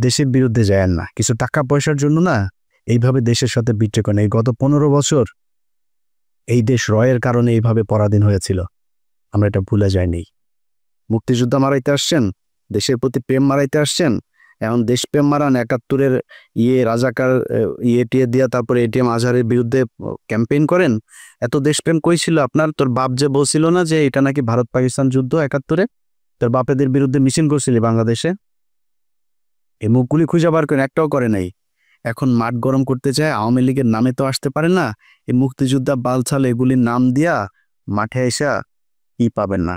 দেশের বিরুদ্ধে যায়েন না, কিছু টাকা পয়সার জন্য না এইভাবে দেশের সাথে বিট্রে করেন। এই গত 15 বছর এই দেশ রয়ের কারণে এইভাবে পরাধীন হয়েছিল, আমরা এটা ভুলে যাইনি। মুক্তিযোদ্ধা মারাইতে আসছেন, দেশের প্রতি প্রেম মারাইতে আসছেন, এখন দেশপ্রেম মারান, 71-এর রাজাকার টিয়ে দিয়া তারপরে এটিএম আজহারের বিরুদ্ধে ক্যাম্পেইন করেন। এত দেশপ্রেম কই ছিল আপনার? তোর বাপ যে বলছিল না যে এটা নাকি ভারত পাকিস্তান যুদ্ধ 71-এ, তোর বাপেদের বিরুদ্ধে মিছিল করছিলি বাংলাদেশে? এই মুখগুলি খুঁজে বার করেন, একটাও করে নাই। এখন মাঠ গরম করতে চায়, আওয়ামী লীগের নামে তো আসতে পারে না, এই মুক্তিযোদ্ধা বালছাল এগুলির নাম দিয়া মাঠে আইসা কি পাবেন না,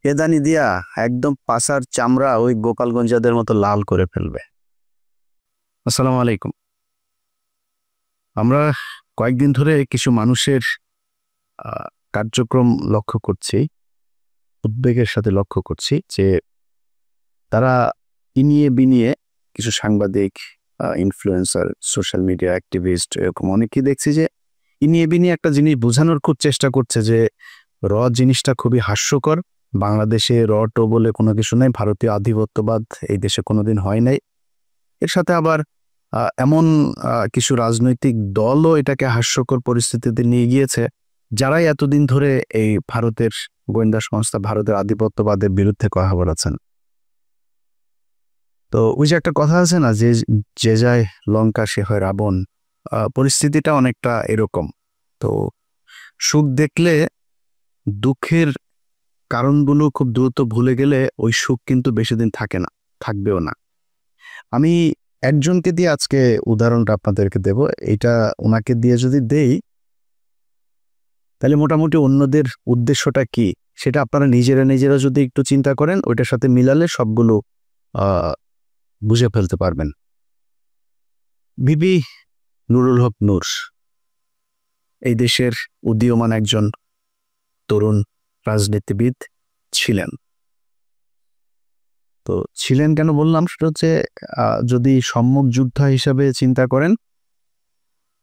এদানি দিয়া একদম পাছার চামড়া ওই গোপালগঞ্জাদের মতো লাল করে ফেলবে। আসসালামু আলাইকুম। আমরা কয়েকদিন ধরে কিছু মানুষের কার্যক্রম লক্ষ্য করছি, উদ্বেগের সাথে লক্ষ্য করছি যে তারা ইনিয়ে বিনিয়ে কিছু সাংবাদিক, ইনফ্লুয়েন্সার, সোশ্যাল মিডিয়া অ্যাক্টিভিস্ট, এরকম অনেকেই দেখছি যে ইনিয়ে বিনিয়ে একটা জিনিস বোঝানোর খুব চেষ্টা করছে যে জিনিসটা খুবই হাস্যকর, বাংলাদেশে টো বলে কোনো কিছু নাই, ভারতীয় আধিপত্যবাদ এই দেশে কোনোদিন হয় নাই। এর সাথে আবার এমন কিছু রাজনৈতিক দলও এটাকে হাস্যকর পরিস্থিতিতে নিয়ে গিয়েছে, যারাই এতদিন ধরে এই ভারতের গোয়েন্দা সংস্থা, ভারতের আধিপত্যবাদের বিরুদ্ধে কথা বলেছেন। তো ওই যে একটা কথা আছে না, যে যায় লঙ্কা সে হয় রাবণ, পরিস্থিতিটা অনেকটা এরকম। তো সুখ দেখলে দুঃখের কারণগুলো খুব দ্রুত ভুলে গেলে ওই সুখ কিন্তু বেশি দিন থাকে না, থাকবেও না। আমি একজনকে দিয়ে আজকে উদাহরণটা আপনাদেরকে দেব, এটা ওনাকে দিয়ে যদি দেই তাহলে মোটামুটি অন্যদের উদ্দেশ্যটা কি সেটা আপনারা নিজেরা যদি একটু চিন্তা করেন, ওইটার সাথে মিলালে সবগুলো বুঝে ফেলতে পারবেন। বিবি নুরুল হক নূর এই দেশের উদীয়মান একজন তরুণ রাজনীতিবিদ ছিলেন। তো ছিলেন কেন বললাম, সেটা হচ্ছে যদি সম্মুখ যোদ্ধা হিসাবে চিন্তা করেন,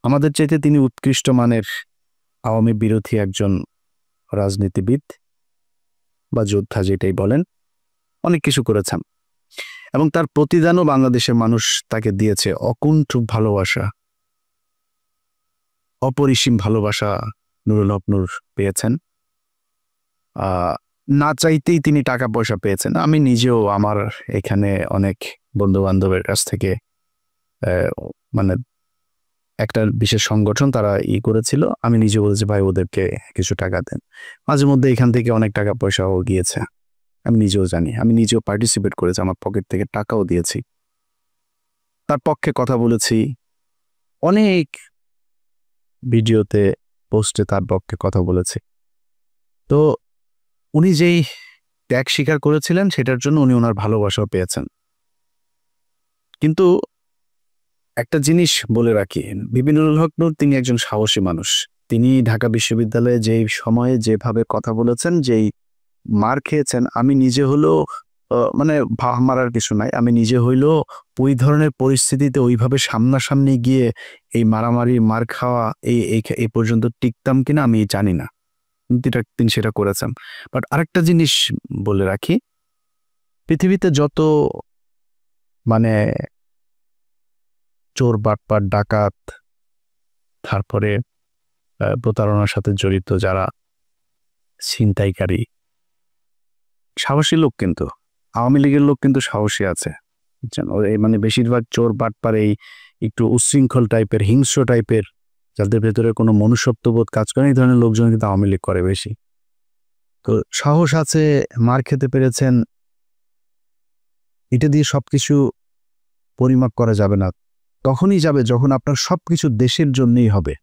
আমাদের চাইতে তিনি উৎকৃষ্ট মানের আওয়ামী বিরোধী একজন রাজনীতিবিদ বা যোদ্ধা যেটাই বলেন, অনেক কিছু করেছেন এবং তার প্রতিদানও বাংলাদেশের মানুষ তাকে দিয়েছে। অকুণ্ঠ ভালোবাসা, অপরিসীম ভালোবাসা নুরুল হক নূর পেয়েছেন। না চাইতেই তিনি টাকা পয়সা পেয়েছেন। আমি নিজেও আমার এখানে অনেক বন্ধু বান্ধবের কাছ থেকে মানে একটা বিশেষ সংগঠন তারা করেছিল, আমি নিজে বলেছি ভাই ওদেরকে কিছু টাকা দেন। মাঝে মধ্যে এখান থেকে অনেক টাকা পয়সাও গিয়েছে, আমি নিজেও জানি, আমি নিজেও পার্টিসিপেট করেছি, আমার পকেট থেকে টাকাও দিয়েছি, তার পক্ষে কথা বলেছি, অনেক ভিডিওতে পোস্টে তার পক্ষে কথা বলেছি। তো উনি যেই ত্যাগ স্বীকার করেছিলেন সেটার জন্য উনি ওনার ভালোবাসাও পেয়েছেন। কিন্তু একটা জিনিস বলে রাখি, বিবি নুরুল হক নূর তিনি একজন সাহসী মানুষ। তিনি ঢাকা বিশ্ববিদ্যালয়ে যেই সময়ে যেভাবে কথা বলেছেন, যেই মার খেয়েছেন, আমি নিজে হলেও মানে ভাব মারার কিছু নাই, আমি নিজে হইলেও ওই ধরনের পরিস্থিতিতে ওইভাবে সামনাসামনি গিয়ে এই মারামারি মার খাওয়া এই পর্যন্ত টিকতাম কিনা আমি জানি না, তিনি সেটা করেছেন। বাট আরেকটা জিনিস বলে রাখি, পৃথিবীতে যত মানে চোর, বাটপার, ডাকাত, তারপরে প্রতারণার সাথে জড়িত যারা ছিনতাইকারী, সাহসী লোক কিন্তু আওয়ামী লীগের লোক কিন্তু সাহসী আছে, মানে বেশিরভাগ চোর বাটপার এই একটু উচ্ছৃঙ্খল টাইপের, হিংস্র টাইপের, যাদের ভেতরে কোনো মনুষ্যত্ববোধ কাজ করে, এই ধরনের লোকজন কিন্তু আওয়ামী লীগ করে বেশি। তো সাহস আছে, মার খেতে পেরেছেন, এটা দিয়ে সবকিছু পরিমাপ করা যাবে না। তখনই যাবে যখন আপনার সবকিছু দেশের জন্যই হবে।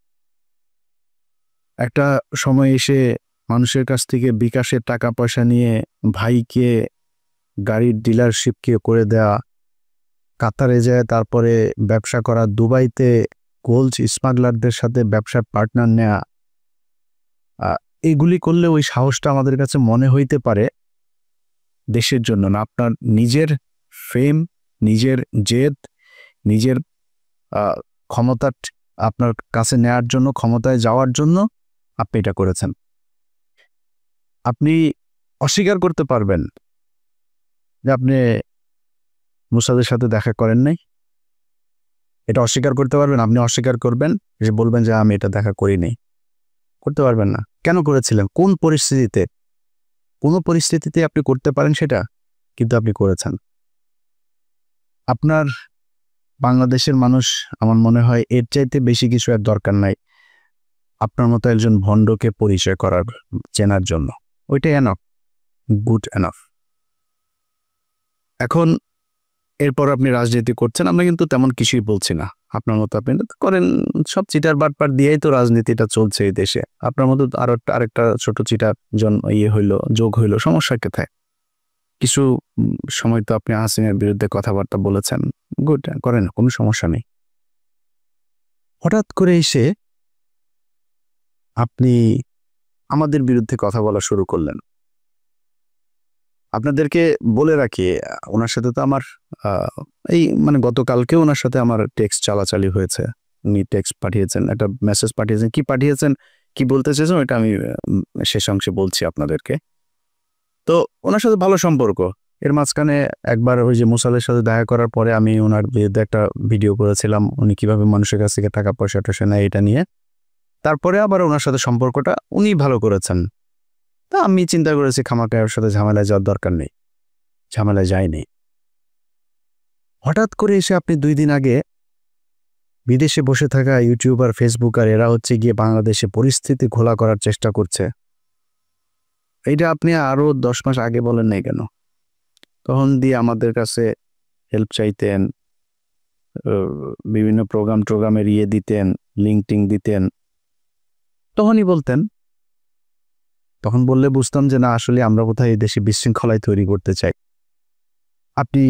একটা সময় এসে মানুষের কাছ থেকে বিকাশের টাকা পয়সা নিয়ে ভাইকে গাড়ির ডিলারশিপকে করে দেয়া, কাতারে যায় তারপরে ব্যবসা করা, দুবাইতে গোল্ড স্মাগলারদের সাথে ব্যবসার পার্টনার নেয়া, এগুলি করলে ওই সাহসটা আমাদের কাছে মনে হইতে পারে দেশের জন্য না, আপনার নিজের ফেম, নিজের জেদ, নিজের ক্ষমতা আপনার কাছে নেয়ার জন্য, ক্ষমতায় যাওয়ার জন্য আপনি এটা করেছেন। আপনি অস্বীকার করতে পারবেন যে আপনি মুসাদের সাথে দেখা করেন নাই? এটা অস্বীকার করতে পারবেন? আপনি অস্বীকার করবেন, যে বলবেন যে আমি এটা দেখা করি নাই। করতে পারবেন না। কেন করেছিলেন? কোন পরিস্থিতিতে? কোনো পরিস্থিতিতে আপনি করতে পারেন সেটা, কিন্তু আপনি করেছেন। আপনার বাংলাদেশের মানুষ আমার মনে হয় এর চাইতে বেশি কিছু আর দরকার নাই আপনার মতো একজন ভণ্ডকে পরিচয় করার, চেনার জন্য। ওইটাই এনাফ, গুড এনাফ। এখন এরপর আপনি রাজনীতি করছেন, আমরা কিন্তু তেমন কিছুই বলছি না। আপনার মতো আপনি করেন, সব চিটার বাটপার দিয়েই তো রাজনীতিটা চলছে এই দেশে। আপনার মতো আরেকটা ছোট চিটার যোগ হইলো, সমস্যা কোথায়? কিছু সময় তো আপনি হাসিনের বিরুদ্ধে কথাবার্তা বলেছেন, গুড, করেন, কোনো সমস্যা নেই। হঠাৎ করে এসে আপনি আমাদের বিরুদ্ধে কথা বলা শুরু করলেন। আপনাদেরকে বলে রাখি, ওনার সাথে তো আমার এই মানে গতকালকে ওনার সাথে আমার টেক্সট চালাচালি হয়েছে। উনি টেক্সট পাঠিয়েছেন, একটা মেসেজ পাঠিয়েছেন, কি বলতে চেয়েছেন ওইটা আমি শেষ অংশে বলছি আপনাদেরকে। তো ওনার সাথে ভালো সম্পর্ক। এর মাঝখানে একবার ওই যে মুসালের সাথে দেখা করার পরে আমি ওনার বিরুদ্ধে একটা ভিডিও করেছিলাম, উনি কিভাবে মানুষের কাছ থেকে টাকা পয়সা টয়সা নেয় এটা নিয়ে। তারপরে আবার ওনার সাথে সম্পর্কটা উনি ভালো করেছেন। তা আমি চিন্তা করেছি খামাখা ওর সাথে ঝামেলায় যাওয়ার দরকার নেই, ঝামেলায় যায়নি। হঠাৎ করে এসে আপনি 2 দিন আগে বিদেশে বসে থাকা ইউটিউবার, ফেসবুকার এরা হচ্ছে গিয়ে বাংলাদেশে পরিস্থিতি ঘোলা করার চেষ্টা করছে, এইটা আপনি আরো 10 মাস আগে বলেন নাই কেন? তখন দিয়ে আমাদের কাছে হেল্প চাইতেন, বিভিন্ন প্রোগ্রামের দিতেন, লিঙ্কটিং দিতেন, তখনই বলতেন। তখন বললে বুঝতাম যে না, আসলে আমরা কোথায় এই দেশে বিশৃঙ্খলায় তৈরি করতে চাই। আপনি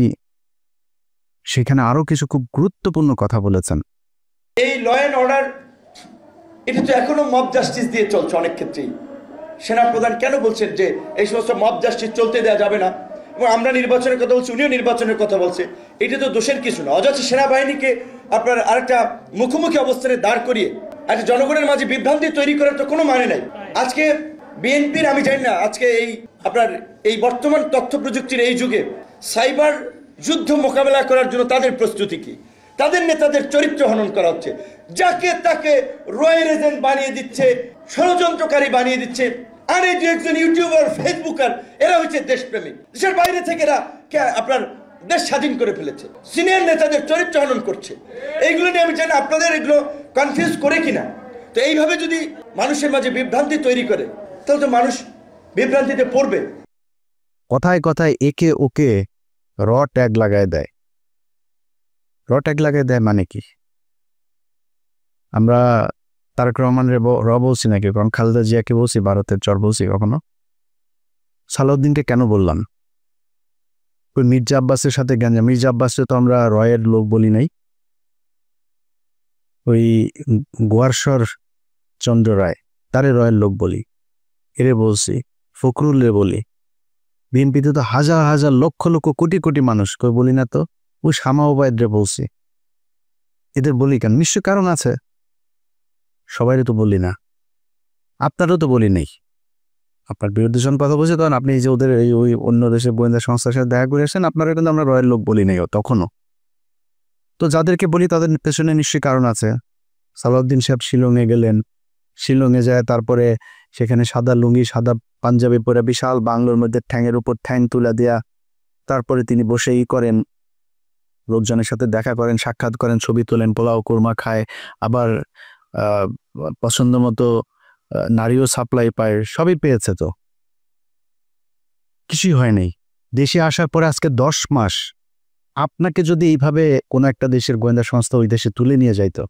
সেখানে আরো কিছু খুব গুরুত্বপূর্ণ কথা বলেছেন। এই ল অ্যান্ড অর্ডার, এটা তো এখনো মব জাস্টিস দিয়ে চলছে অনেক ক্ষেত্রেই। সেনাপ্রধান কেন বলছেন যে এই সমস্ত মব জাস্টিস চলতে দেওয়া যাবে না, এবং আমরা নির্বাচনের কথা বলছি, উনিও নির্বাচনের কথা বলছে। এটা তো দোষের কিছু না। অযথা সেনাবাহিনীকে আপনার আরেকটা মুখোমুখি অবস্থানে দাঁড় করিয়ে একটা জনগণের মাঝে বিভ্রান্তি তৈরি করার তো কোনো মানে নাই। আজকে বিএনপির, আমি জানি না আজকে এই বর্তমান তথ্য প্রযুক্তির এই যুগে সাইবার যুদ্ধ মোকাবেলা করার জন্য তাদের প্রস্তুতি কি? তাদের নেতাদের চরিত্র হনন করা হচ্ছে, যাকে তাকে রয়্যাল এজেন্ট বানিয়ে দিচ্ছে, ষড়যন্ত্রকারী বানিয়ে দিচ্ছে। আর এই যে একজন ইউটিউবার, ফেসবুকার, এরা হচ্ছে দেশপ্রেমিক। দেশের বাইরে থেকে এরা আপনার দেশ স্বাধীন করে ফেলেছে, সিনিয়র নেতাদের চরিত্র হনন করছে। এইগুলো নিয়ে আমি জানি আপনাদের এগুলো কনফিউজ করে কিনা। তো এইভাবে যদি মানুষের মাঝে বিভ্রান্তি তৈরি করে, তাহলে তো মানুষ বিভ্রান্তিতে পড়বে। কথায় কথায় একে ওকে ট্যাগ লাগায় দেয়। ট্যাগ লাগায় দেয় মানে কি? আমরা তারেক রহমানের বলছি নাকি, কারণ খালেদা জিয়াকে বলছি, ভারতের চর বলছি কখনো? সালাউদ্দিনকে কেন বললাম? ওই মির্জা আব্বাসের সাথে গ্যাঞ্জাম। মির্জা আব্বাসকে তো আমরা রয়ের লোক বলি নাই। ওই গোয়ারশ্বর চন্দ্র রায়, তারে রয়ের লোক বলি, এরে বলছি। ফখরুলরে বলি। বিএনপিতে তো হাজার হাজার লক্ষ লক্ষ কোটি কোটি মানুষ, কই বলি না তো? ওই শামা ওবায়দরে বলছি। এদের বলি কেন? নিশ্চয় কারণ আছে। সবাইরে তো বলি না, আপনারও তো বলি নেই। আপনার বিরুদ্ধে যখন কথা বলছে তখন আপনি যে ওদের ওই অন্য দেশের গোয়েন্দা সংস্থার সাথে দেখা করে আসেন, আপনারা কিন্তু আমরা রয়ের লোক বলি নাই তখনও। তো যাদেরকে বলি তাদের পেছনে নিশ্চয়ই কারণ আছে। সালাউদ্দিন সাহেব শিলংয়ে গেলেন, শিলংয়ে যায় তারপরে সেখানে সাদা লুঙ্গি, সাদা পাঞ্জাবি পরে বিশাল বাংলোর মধ্যে ঠ্যাঙের উপর ঠ্যাং তুলে দেয়া, তারপরে তিনি বসেই করেন, লোকজনের সাথে দেখা করেন, সাক্ষাৎ করেন, ছবি তোলেন, পোলাও কোরমা খায়, আবার পছন্দ মতো নারীও সাপ্লাই পায়, সবই পেয়েছে। তো কিছুই হয় নাই। দেশে আসার পরে আজকে 10 মাস আপনাকে যদি এইভাবে কোনো একটা দেশের গোয়েন্দা সংস্থা ওই দেশে তুলে নিয়ে যাইতো,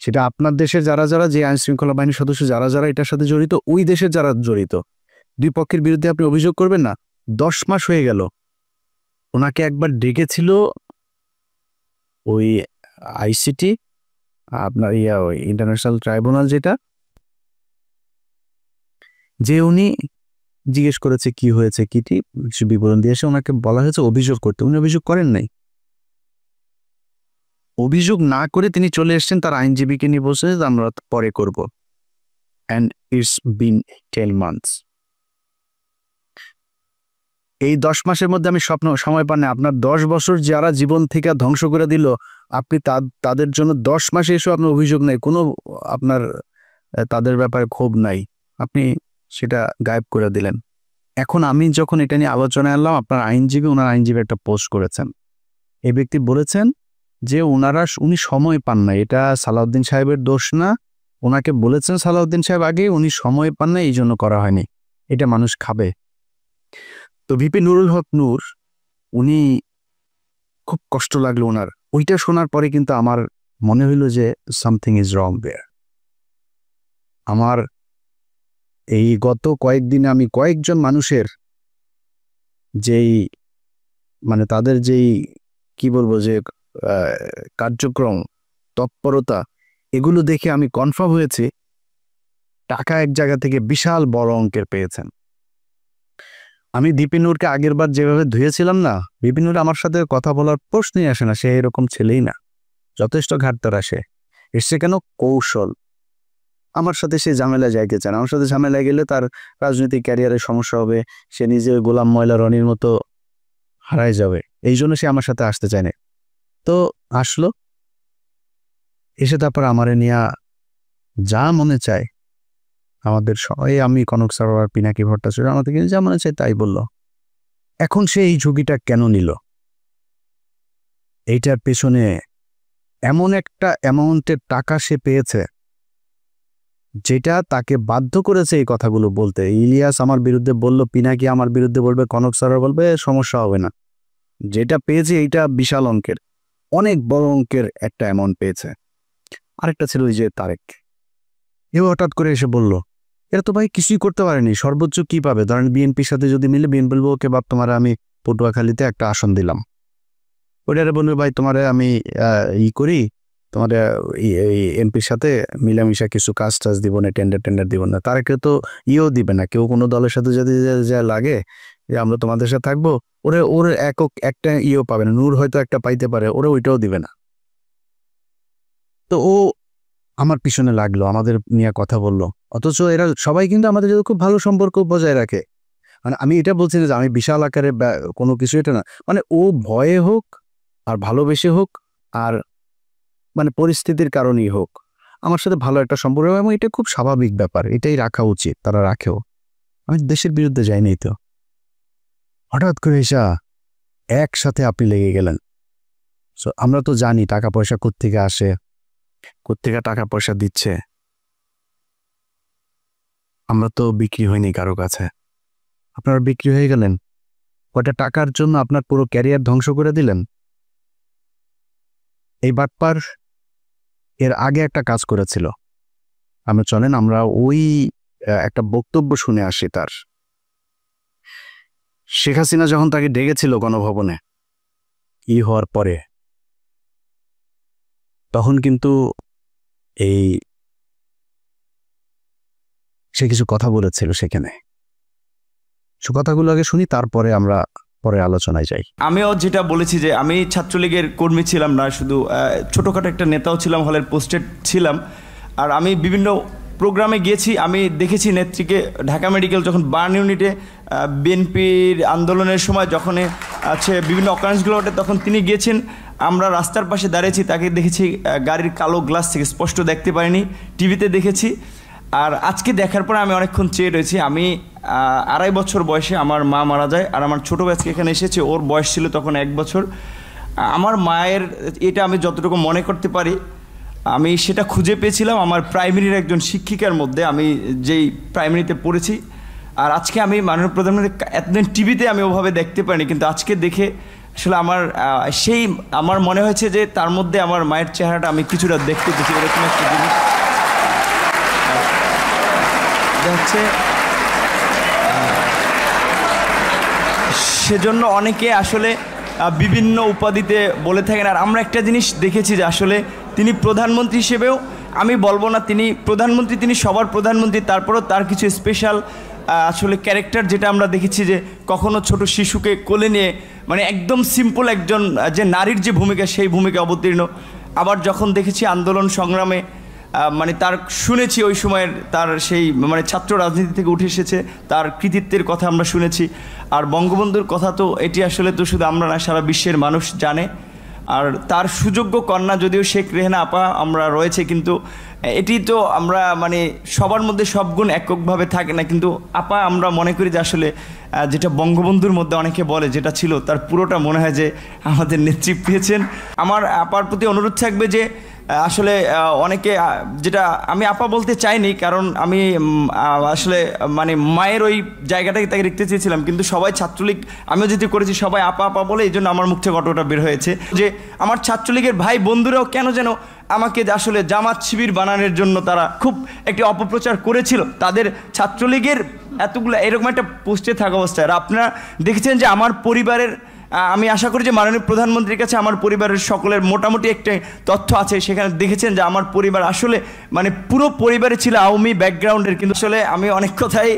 সেটা আপনার দেশের যারা যারা, যে আইন শৃঙ্খলা বাহিনীর সদস্য যারা যারা এটার সাথে জড়িত, ওই দেশের যারা জড়িত, দুই পক্ষের বিরুদ্ধে আপনি অভিযোগ করবেন না? 10 মাস হয়ে গেল। ওনাকে একবার ডেকেছিল ওই আইসিটি, আপনার ওই ইন্টারন্যাশনাল ট্রাইব্যুনাল, যেটা, যে উনি জিজ্ঞেস করেছে কি হয়েছে, কিটি বিবরণ দিয়ে এসে ওনাকে বলা হয়েছে অভিযোগ করতে। উনি অভিযোগ করেন নাই। অভিযোগ না করে তিনি চলে এসেছেন, তার আইনজীবীকে নিয়ে বসে আমরা পরে করব। And it's been 10 months। এই 10 মাসের মধ্যে আমি সময় পান না। আপনার 10 বছর যারা জীবন থেকে ধ্বংস করে দিল, আপনি তাদের জন্য 10 মাসে এসেও আপনার অভিযোগ নাই, কোনো আপনার তাদের ব্যাপারে ক্ষোভ নাই, আপনি সেটা গায়েব করে দিলেন। এখন আমি যখন এটা নিয়ে আলোচনায় আনলাম, আপনার ওনার আইনজীবী একটা পোস্ট করেছেন। এই ব্যক্তি বলেছেন যে উনি সময় পান না, এটা সালাউদ্দিন সাহেবের দোষ না, ওনাকে বলেছেন সালাউদ্দিন সাহেব আগে, উনি সময় পান না, এই জন্য করা হয়নি। এটা মানুষ খাবে? তো ভিপি নুরুল হক নূর, উনি খুব কষ্ট লাগলো ওনার। ওইটা শোনার পরে কিন্তু আমার মনে হইল যে সামথিং ইজ রং দেয়ার। আমার এই গত কয়েকদিনে আমি কয়েকজন মানুষের যেই মানে তাদের যেই কি বলবো যে কার্যক্রম, তৎপরতা, এগুলো দেখে আমি কনফার্ম হয়েছি টাকা এক জায়গা থেকে বিশাল বড় অঙ্কের পেয়েছেন। আমি দীপিনুরকে আগের বার যেভাবে ধুয়েছিলাম না, দীপিনুর আমার সাথে কথা বলার প্রশ্নই আসে না, সে এরকম ছেলেই না, যথেষ্ট ঘাটতার আসে। এসছে কেন? কৌশল। আমার সাথে সে ঝামেলা যাইতে চায় না, আমার সাথে ঝামেলায় গেলে তার রাজনৈতিক ক্যারিয়ারের সমস্যা হবে, সে নিজে গোলাম ময়লা রনির মতো হারাই যাবে, এই জন্য সে আমার সাথে আসতে চায় না। তো আসলো, এসে তারপর আমারে নিয়ে যা মনে চায়, আমাদের সবাই, আমি, কনক সরোয়ার, পিনাকি ভট্টাচার্য, আমাদেরকে যা মনে চায় তাই বলল। এখন সে এই ঝুঁকিটা কেন নিল? এইটার পেছনে এমন একটা অ্যামাউন্টের টাকা সে পেয়েছে যেটা তাকে বাধ্য করেছে এই কথাগুলো বলতে। ইলিয়াস আমার বিরুদ্ধে বলল, পিনাকি আমার বিরুদ্ধে বলবে, কনক সরোয়ার বলবে, সমস্যা হবে না। যেটা পেয়েছে এইটা বিশাল অঙ্কের, অনেক বড় অঙ্কের একটা অ্যামাউন্ট পেয়েছে। আরেকটা ছিল ওই যে তারেক, এও হঠাৎ করে এসে বলল, এরা তো ভাই কিছুই করতে পারেনি, সর্বোচ্চ কি পাবে? ধরেন বিএনপির সাথে যদি মিলে, বিএনপি বলবো ওকে বাপ তোমার আমি পটুয়াখালীতে একটা আসন দিলাম, ওইটারে বলবে ভাই তোমারে আমি করি, তোমার এমপির সাথে মিলামিশা কিছু কাজ টাজ দিব না, টেন্ডার দিব না। তারেকে তো দিবে না, কেউ কোনো দলের সাথে যদি যা লাগে যে আমরা তোমাদের সাথে থাকবো, ওর একক একটা পাবে না। নূর হয়তো একটা পাইতে পারে, ওরা ওইটাও দিবে না। তো ও আমার পিছনে লাগলো, আমাদের নিয়ে কথা বললো, অথচ এরা সবাই কিন্তু আমাদের সাথে খুব ভালো সম্পর্ক বজায় রাখে। মানে আমি এটা বলছি না যে আমি বিশাল আকারে কোনো কিছু, এটা না, মানে ও ভয়ে হোক আর ভালোবেসে হোক আর মানে পরিস্থিতির কারণেই হোক, আমার সাথে ভালো একটা সম্পর্ক, এবং এটা খুব স্বাভাবিক ব্যাপার, এটাই রাখা উচিত, তারা রাখেও। আমি দেশের বিরুদ্ধে যাইনি। তো হঠাৎ করে এসা একসাথে আপনি লেগে গেলেন। সো আমরা তো জানি টাকা পয়সা কোত্থেকে আসে, কোত্থেকে টাকা পয়সা দিচ্ছে। আমরা তো বিক্রি হয়নি কারো কাছে, আপনারা বিক্রি হয়ে গেলেন। কয়টা টাকার জন্য আপনার পুরো ক্যারিয়ার ধ্বংস করে দিলেন। এই বাটপার এর আগে একটা কাজ করেছিল, আমরা চলেন আমরা ওই একটা বক্তব্য শুনে আসি তার। শেখ হাসিনা যখন তাকে ডেকেছিল গণভবনে হওয়ার পরে, তখন কিন্তু সে কিছু কথা বলেছিল সেখানে। সে কথাগুলো আগে শুনি, তারপরে আমরা পরে আলোচনায় যাই। আমিও যেটা বলেছি যে আমি ছাত্রলীগের কর্মী ছিলাম না, শুধু ছোটোখাটো একটা নেতাও ছিলাম, হলের পোস্টেড ছিলাম। আর আমি বিভিন্ন প্রোগ্রামে গিয়েছি, আমি দেখেছি নেত্রীকে ঢাকা মেডিকেল যখন বার্ন ইউনিটে বিএনপির আন্দোলনের সময় যখন বিভিন্ন অকারেন্সগুলো ওঠে, তখন তিনি গিয়েছেন, আমরা রাস্তার পাশে দাঁড়িয়েছি, তাকে দেখেছি গাড়ির কালো গ্লাস থেকে, স্পষ্ট দেখতে পারিনি, টিভিতে দেখেছি। আর আজকে দেখার পর আমি অনেকক্ষণ চেয়ে রয়েছি। আমি 2.5 বছর বয়সে আমার মা মারা যায়, আর আমার ছোটো বাচ্চা এখানে এসেছে, ওর বয়স ছিল তখন 1 বছর। আমার মায়ের এটা আমি যতটুকু মনে করতে পারি, আমি সেটা খুঁজে পেয়েছিলাম আমার প্রাইমারির একজন শিক্ষিকার মধ্যে, আমি যেই প্রাইমারিতে পড়েছি। আর আজকে আমি মাননীয় প্রধানমন্ত্রী এতদিন টিভিতে আমি ওভাবে দেখতে পারিনি, কিন্তু আজকে দেখে আসলে আমার মনে হয়েছে যে তার মধ্যে আমার মায়ের চেহারাটা আমি কিছুটা দেখতে পেয়েছি, এরকম একটা জিনিস হচ্ছে। সেজন্য অনেকে আসলে বিভিন্ন উপাধিতে বলে থাকেন। আর আমরা একটা জিনিস দেখেছি যে আসলে তিনি প্রধানমন্ত্রী হিসেবেও, আমি বলবো না তিনি প্রধানমন্ত্রী, তিনি সবার প্রধানমন্ত্রী, তারপরেও তার কিছু স্পেশাল আসলে ক্যারেক্টার যেটা আমরা দেখেছি, যে কখনো ছোট শিশুকে কোলে নিয়ে, মানে একদম সিম্পল একজন যে নারীর যে ভূমিকা, সেই ভূমিকা অবতীর্ণ। আবার যখন দেখেছি আন্দোলন সংগ্রামে মানে তার শুনেছি ওই সময়ের তার সেই মানে ছাত্র রাজনীতি থেকে উঠে এসেছে, তার কৃতিত্বের কথা আমরা শুনেছি। আর বঙ্গবন্ধুর কথা তো এটি আসলে তো শুধু আমরা না, সারা বিশ্বের মানুষ জানে। আর তার সুযোগ্য কন্যা যদিও শেখ রেহেনা আপা আমরা রয়েছে, কিন্তু এটি তো আমরা মানে সবার মধ্যে সব গুণ এককভাবে থাকে না, কিন্তু আপা আমরা মনে করি যে আসলে যেটা বঙ্গবন্ধুর মধ্যে অনেকে বলে যেটা ছিল তার পুরোটা মনে হয় যে আমাদের নেতৃত্ব পেয়েছেন। আমার আপার প্রতি অনুরোধ থাকবে যে আসলে অনেকে যেটা আমি আপা বলতে চাইনি, কারণ আমি আসলে মানে মায়ের ওই জায়গাটাকে তাকে দেখতে চেয়েছিলাম, কিন্তু সবাই ছাত্রলীগ আমিও যেহেতু করেছি সবাই আপা আপা বলে, এই জন্য আমার মুখ থেকে অটোটা বের হয়েছে যে আমার ছাত্রলীগের ভাই বন্ধুরাও কেন যেন আমাকে আসলে জামাত শিবির বানানোর জন্য তারা খুব একটি অপপ্রচার করেছিল। তাদের ছাত্রলীগের এতগুলো এরকম একটা পোস্টে থাকা অবস্থায়, আর আপনারা দেখেছেন যে আমার পরিবারের, আমি আশা করি যে মাননীয় প্রধানমন্ত্রীর কাছে আমার পরিবারের সকলের মোটামুটি একটা তথ্য আছে, সেখানে দেখেছেন যে আমার পরিবার আসলে মানে পুরো পরিবারে ছিল আওয়ামী ব্যাকগ্রাউন্ডের। কিন্তু আসলে আমি অনেক কথাই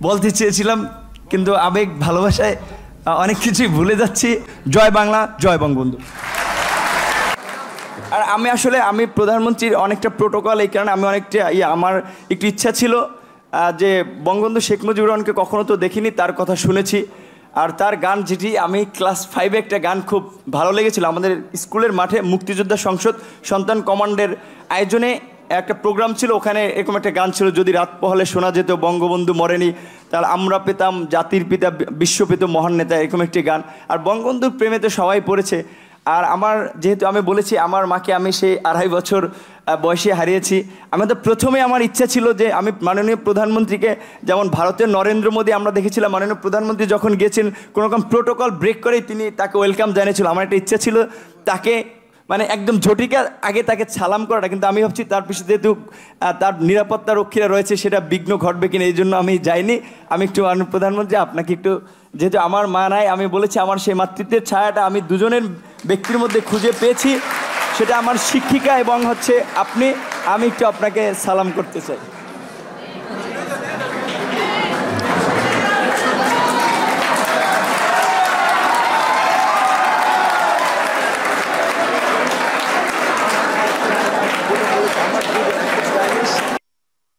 বলতে চেয়েছিলাম, কিন্তু আবেগ ভালোবাসায় অনেক কিছুই ভুলে যাচ্ছি। জয় বাংলা, জয় বঙ্গবন্ধু। আর আমি প্রধানমন্ত্রীর অনেকটা প্রোটোকল, এই কারণে আমি অনেকটা আমার একটু ইচ্ছা ছিল যে বঙ্গবন্ধু শেখ মুজিবুর রহমানকে কখনো তো দেখিনি, তার কথা শুনেছি। আর তার গান যেটি আমি ক্লাস 5-এ একটা গান খুব ভালো লেগেছিল, আমাদের স্কুলের মাঠে মুক্তিযোদ্ধা সংসদ সন্তান কমান্ডের আয়োজনে একটা প্রোগ্রাম ছিল, ওখানে এরকম একটা গান ছিল, যদি রাত পোহালে শোনা যেত বঙ্গবন্ধু মরেনি, তাহলে আমরা পেতাম জাতির পিতা বিশ্ব পেত মহান নেতা, এরকম একটি গান। আর বঙ্গবন্ধুর প্রেমে তো সবাই পড়েছে। আর আমার যেহেতু আমি বলেছি আমার মাকে আমি সেই 2.5 বছর বয়সে হারিয়েছি, আমাদের প্রথমে আমার ইচ্ছা ছিল যে আমি মাননীয় প্রধানমন্ত্রীকে, যেমন ভারতের নরেন্দ্র মোদী আমরা দেখেছিলাম মাননীয় প্রধানমন্ত্রী যখন গিয়েছেন কোনো রকম প্রোটোকল ব্রেক করেই তিনি তাকে ওয়েলকাম জানিয়েছিল, আমার একটা ইচ্ছা ছিল তাকে মানে একদম ঝটিকার আগে তাকে সালাম করাটা, কিন্তু আমি ভাবছি তার পিছনে যেহেতু তার নিরাপত্তা রক্ষীরা রয়েছে সেটা বিঘ্ন ঘটবে কিনা, এই জন্য আমি যাইনি। আমি একটু মাননীয় প্রধানমন্ত্রী আপনাকে একটু, যেহেতু আমার মা নাই, আমি বলেছি আমার সেই মাতৃত্বের ছায়াটা আমি দুজনের ব্যক্তির মধ্যে খুঁজে পেয়েছি, সেটা আমার শিক্ষিকা এবং হচ্ছে আপনি, আমি একটু আপনাকে সালাম করতে চাই।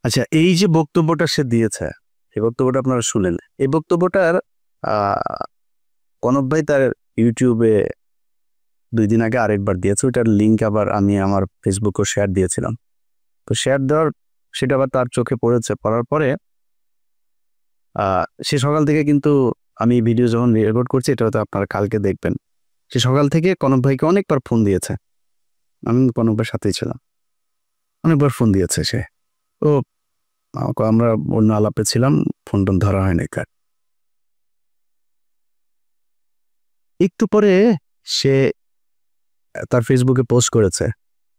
আচ্ছা, এই যে বক্তব্যটা সে দিয়েছে, এই বক্তব্যটা আপনারা শুনলেন, এই বক্তব্যটার কনক ভাই তার ইউটিউবে 2 দিন আগে আরেকবার দিয়েছে, ওইটার লিঙ্ক আবার আমি আমার ফেসবুকেও শেয়ার দিয়েছিলাম। তো শেয়ার দেওয়ার সেটা আবার তার চোখে পড়েছে, পড়ার পরে সে সকাল থেকে, কিন্তু আমি ভিডিও যখন রেকর্ড করছি এটা হয়তো আপনারা কালকে দেখবেন, সে সকাল থেকে কনক ভাইকে অনেকবার ফোন দিয়েছে, আমি কনক ভাইয়ের সাথেই ছিলাম, অনেকবার ফোন দিয়েছে সে। ও আমরা অন্য আলাপে ছিলাম, ফোন টোন ধরা হয়নি কার। একটু পরে সে তার ফেসবুকে পোস্ট করেছে,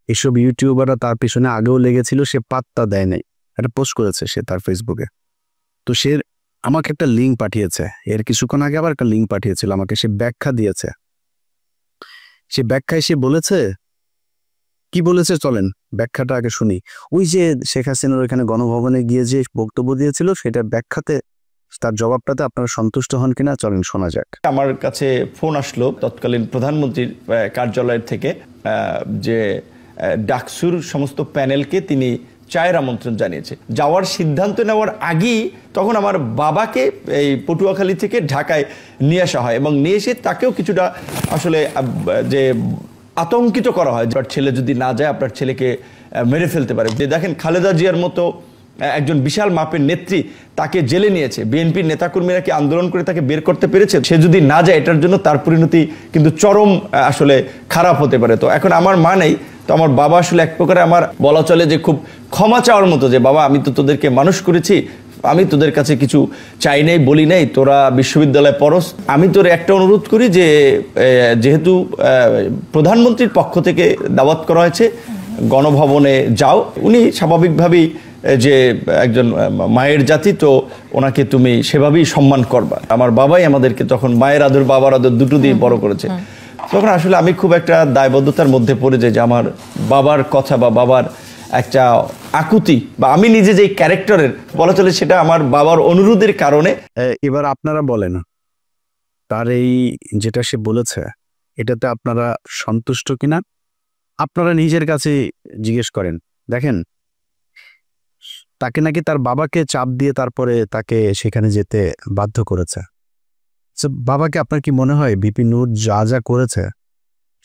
এসব ইউটিউবাররা তার পিছনে আগেও লেগেছিল, সে পাত্তা দেয় নাই, একটা পোস্ট করেছে সে তার ফেসবুকে। তো সে আমাকে একটা লিঙ্ক পাঠিয়েছে, এর কিছুক্ষণ আগে আবার একটা লিঙ্ক পাঠিয়েছিল আমাকে, সে ব্যাখ্যা দিয়েছে। সে ব্যাখ্যায় সে বলেছে, কি বলেছে চলেন ব্যাখ্যাটা আগে শুনি। ওই যে শেখ হাসিনার ওইখানে গণভবনে গিয়ে যে বক্তব্য দিয়েছিল সেটার ব্যাখ্যাতে, তার জবাবটাতে আপনারা সন্তুষ্ট হন কিনা চলেন শোনা যাক। আমার কাছে ফোন আসলো তৎকালীন প্রধানমন্ত্রীর কার্যালয়ের থেকে, যে ডাকসুর সমস্ত প্যানেলকে তিনি চায়ের আমন্ত্রণ জানিয়েছে। যাওয়ার সিদ্ধান্ত নেওয়ার আগেই তখন আমার বাবাকে এই পটুয়াখালী থেকে ঢাকায় নিয়ে আসা হয়, এবং নিয়ে এসে তাকেও কিছুটা আসলে যে আতঙ্কিত করা হয়, আপনার ছেলে যদি না যায় আপনার ছেলেকে মেরে ফেলতে পারে। যে দেখেন খালেদা জিয়ার মতো একজন বিশাল মাপের নেত্রী, তাকে জেলে নিয়েছে, বিএনপির নেতাকর্মীরা কি আন্দোলন করে তাকে বের করতে পেরেছে? সে যদি না যায় এটার জন্য তার পরিণতি কিন্তু চরম আসলে খারাপ হতে পারে। তো এখন আমার মা নেই, তো আমার বাবা আসলে এক প্রকারে আমার বলা চলে যে খুব ক্ষমা চাওয়ার মতো, যে বাবা আমি তো তোদেরকে মানুষ করেছি, আমি তোদের কাছে কিছু চাই নাই বলি নাই, তোরা বিশ্ববিদ্যালয়ে পড়স, আমি তোর একটা অনুরোধ করি যে যেহেতু প্রধানমন্ত্রীর পক্ষ থেকে দাওয়াত করা হয়েছে গণভবনে যাও। উনি স্বাভাবিকভাবেই যে একজন মায়ের জাতি, তো ওনাকে তুমি সেভাবেই সম্মান করবা। আমার বাবাই আমাদেরকে তখন মায়ের আদর বাবার আদর দুটো দিয়ে বড় করেছে। তখন আসলে আমি খুব একটা দায়বদ্ধতার মধ্যে পড়ে যাই যে আমার বাবার কথা বা বাবার একটা আকুতি বা আমি নিজে যে ক্যারেক্টারের বলা চলে সেটা আমার বাবার অনুরোধের কারণে। এবার আপনারা বলেন, তার এই যেটা সে বলেছে এটাতে আপনারা সন্তুষ্ট কিনা? আপনারা নিজের কাছে জিজ্ঞেস করেন। দেখেন, তাকে নাকি তার বাবাকে চাপ দিয়ে তারপরে তাকে সেখানে যেতে বাধ্য করেছে। বাবাকে আপনার কি মনে হয় বিপি নূর যা যা করেছে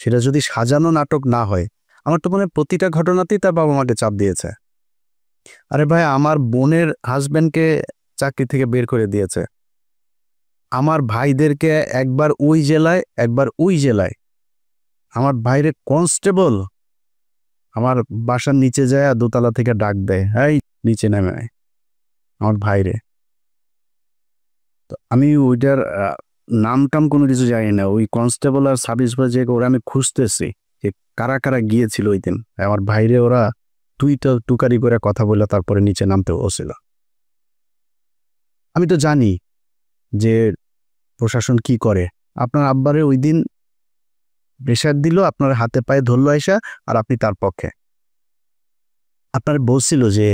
সেটা যদি সাজানো নাটক না হয়, আমার তো মনে হয় প্রতিটা ঘটনাতেই তার বাবা মাকে চাপ দিয়েছে। আরে ভাই, আমার বোনের হাজবেন্ডকে চাকরি থেকে বের করে দিয়েছে, আমার ভাইদেরকে একবার ওই জেলায় একবার ওই জেলায়, আমার ভাইরে কনস্টেবল আমার বাসার নিচে যায় দোতলা থেকে ডাক দেয়, এই নিচে নেমে আয়, আমার ভাইরে। তো আমি ওইটার নাম টাম কোনো কিছু জানি না, ওই কনস্টেবল আর সাব ইন্সপেক্টর ওরা আমি খুঁজতেছি যে কারা কারা গিয়েছিল ওই দিন। আমার ভাইরে ওরা টুকারি করে কথা বলে তারপরে নিচে নামতে বসছিল। আমি তো জানি যে প্রশাসন কি করে। আপনার আব্বারে ওই দিন প্রেশার দিল, আপনার হাতে পায়ে ধরলো আইসা, আর আপনি তার পক্ষে। আপনার বলছিল যে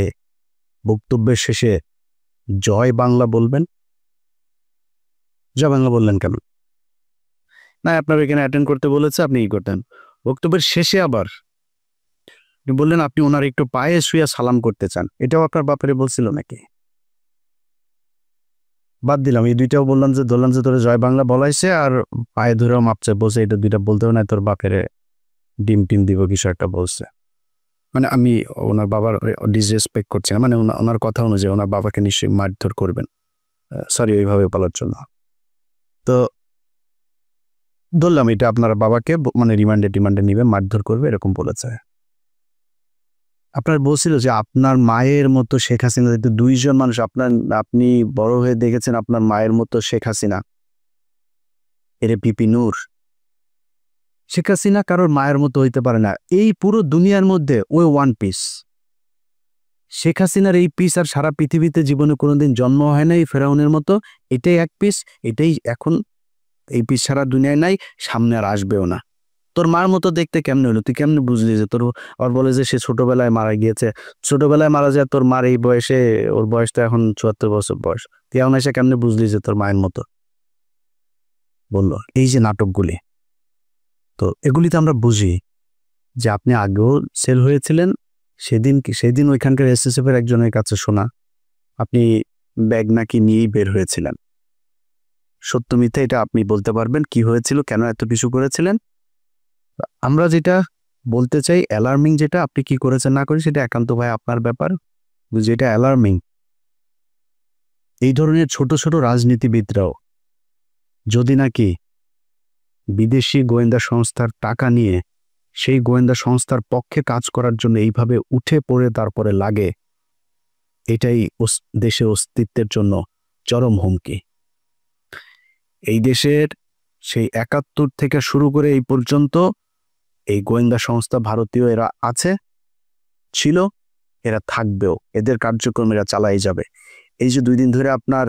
বক্তব্যের শেষে জয় বাংলা বলবেন, জয় বাংলা বললেন কেন? না, আপনার এখানে অ্যাটেন্ড করতে বলেছে, আপনি কি করতেন? বক্তব্যের শেষে আবার আপনি বললেন আপনি ওনার একটু পায়ে শুয়ে সালাম করতে চান। এটাও আপনার বাপেরে বলছিল নাকি? বাদ দিলাম, এই দুইটাও বললাম যে তোরে জয় বাংলা বলাইছে, আর পায়ে ধরেও মাপছে, বলছে এটা দুইটা বলতেও না, তোর বাপেরে ডিম টিম দিব কিছু একটা বলছে। মানে আমি ওনার বাবার ডিসরেসপেক্ট করছি না, মানে ওনার কথা অনুযায়ী ওনার বাবাকে নিশ্চয়ই মারধর করবেন, সরি ওইভাবে বলার জন্য। তো ধরলাম এটা আপনার বাবাকে মানে রিমান্ডে নিবে, মারধর করবে এরকম বলেছে। আপনার বলছিল যে আপনার মায়ের মতো শেখ হাসিনা, দুইজন মানুষ, আপনি বড় হয়ে দেখেছেন আপনার মায়ের মতো শেখ হাসিনা, এরে বিপি নূর। শেখ হাসিনা কারোর মায়ের মতো হইতে পারে না, এই পুরো দুনিয়ার মধ্যে ওই ওয়ান পিস। শেখ হাসিনার এই পিস আর সারা পৃথিবীতে জীবনে কোনোদিন জন্ম হয় নাই ফেরাউনের মতো, এটাই এক পিস, এটাই এখন এই পিস সারা দুনিয়ায় নাই, সামনে আর আসবেও না। তোর মার মতো দেখতে কেমনে হলো? তুই কেমনে বুঝলি যে তোর, আর বলে যে সে ছোটবেলায় মারা গিয়েছে, ছোটবেলায় মারা যায় তোর মার এই বয়সে, ওর বয়স তো এখন 74 বছর বয়স, তুই এখন এসে কেমনে বুঝলি যে তোর মায়ের মতো? বললো এই যে নাটকগুলি, তো এগুলিতে আমরা বুঝি যে আপনি আগেও সেল হয়েছিলেন। সেদিন ওইখানকার এসএসএফ এর একজনের কাছে শোনা আপনি ব্যাগ নাকি নিয়েই বের হয়েছিলেন। সত্য মিথ্যা এটা আপনি বলতে পারবেন, কি হয়েছিল, কেন এত কিছু করেছিলেন। আমরা যেটা বলতে চাই, অ্যালার্মিং যেটা, আপনি কি করেছেন না করেন সেটা একান্ত ভাই আপনার ব্যাপার। যেটা অ্যালার্মিং, এই ধরনের ছোট ছোট রাজনীতিবিদরাও যদি নাকি বিদেশি গোয়েন্দা সংস্থার টাকা নিয়ে সেই গোয়েন্দা সংস্থার পক্ষে কাজ করার জন্য এইভাবে উঠে পড়ে তারপরে লাগে, এটাই দেশের অস্তিত্বের জন্য চরম হুমকি। এই দেশের সেই 71 থেকে শুরু করে এই পর্যন্ত এই গোয়েন্দা সংস্থা ভারতীয় এরা আছে, ছিল, এরা থাকবেও, এদের কার্যক্রম এরা চালাই যাবে। এই যে 2 দিন ধরে আপনার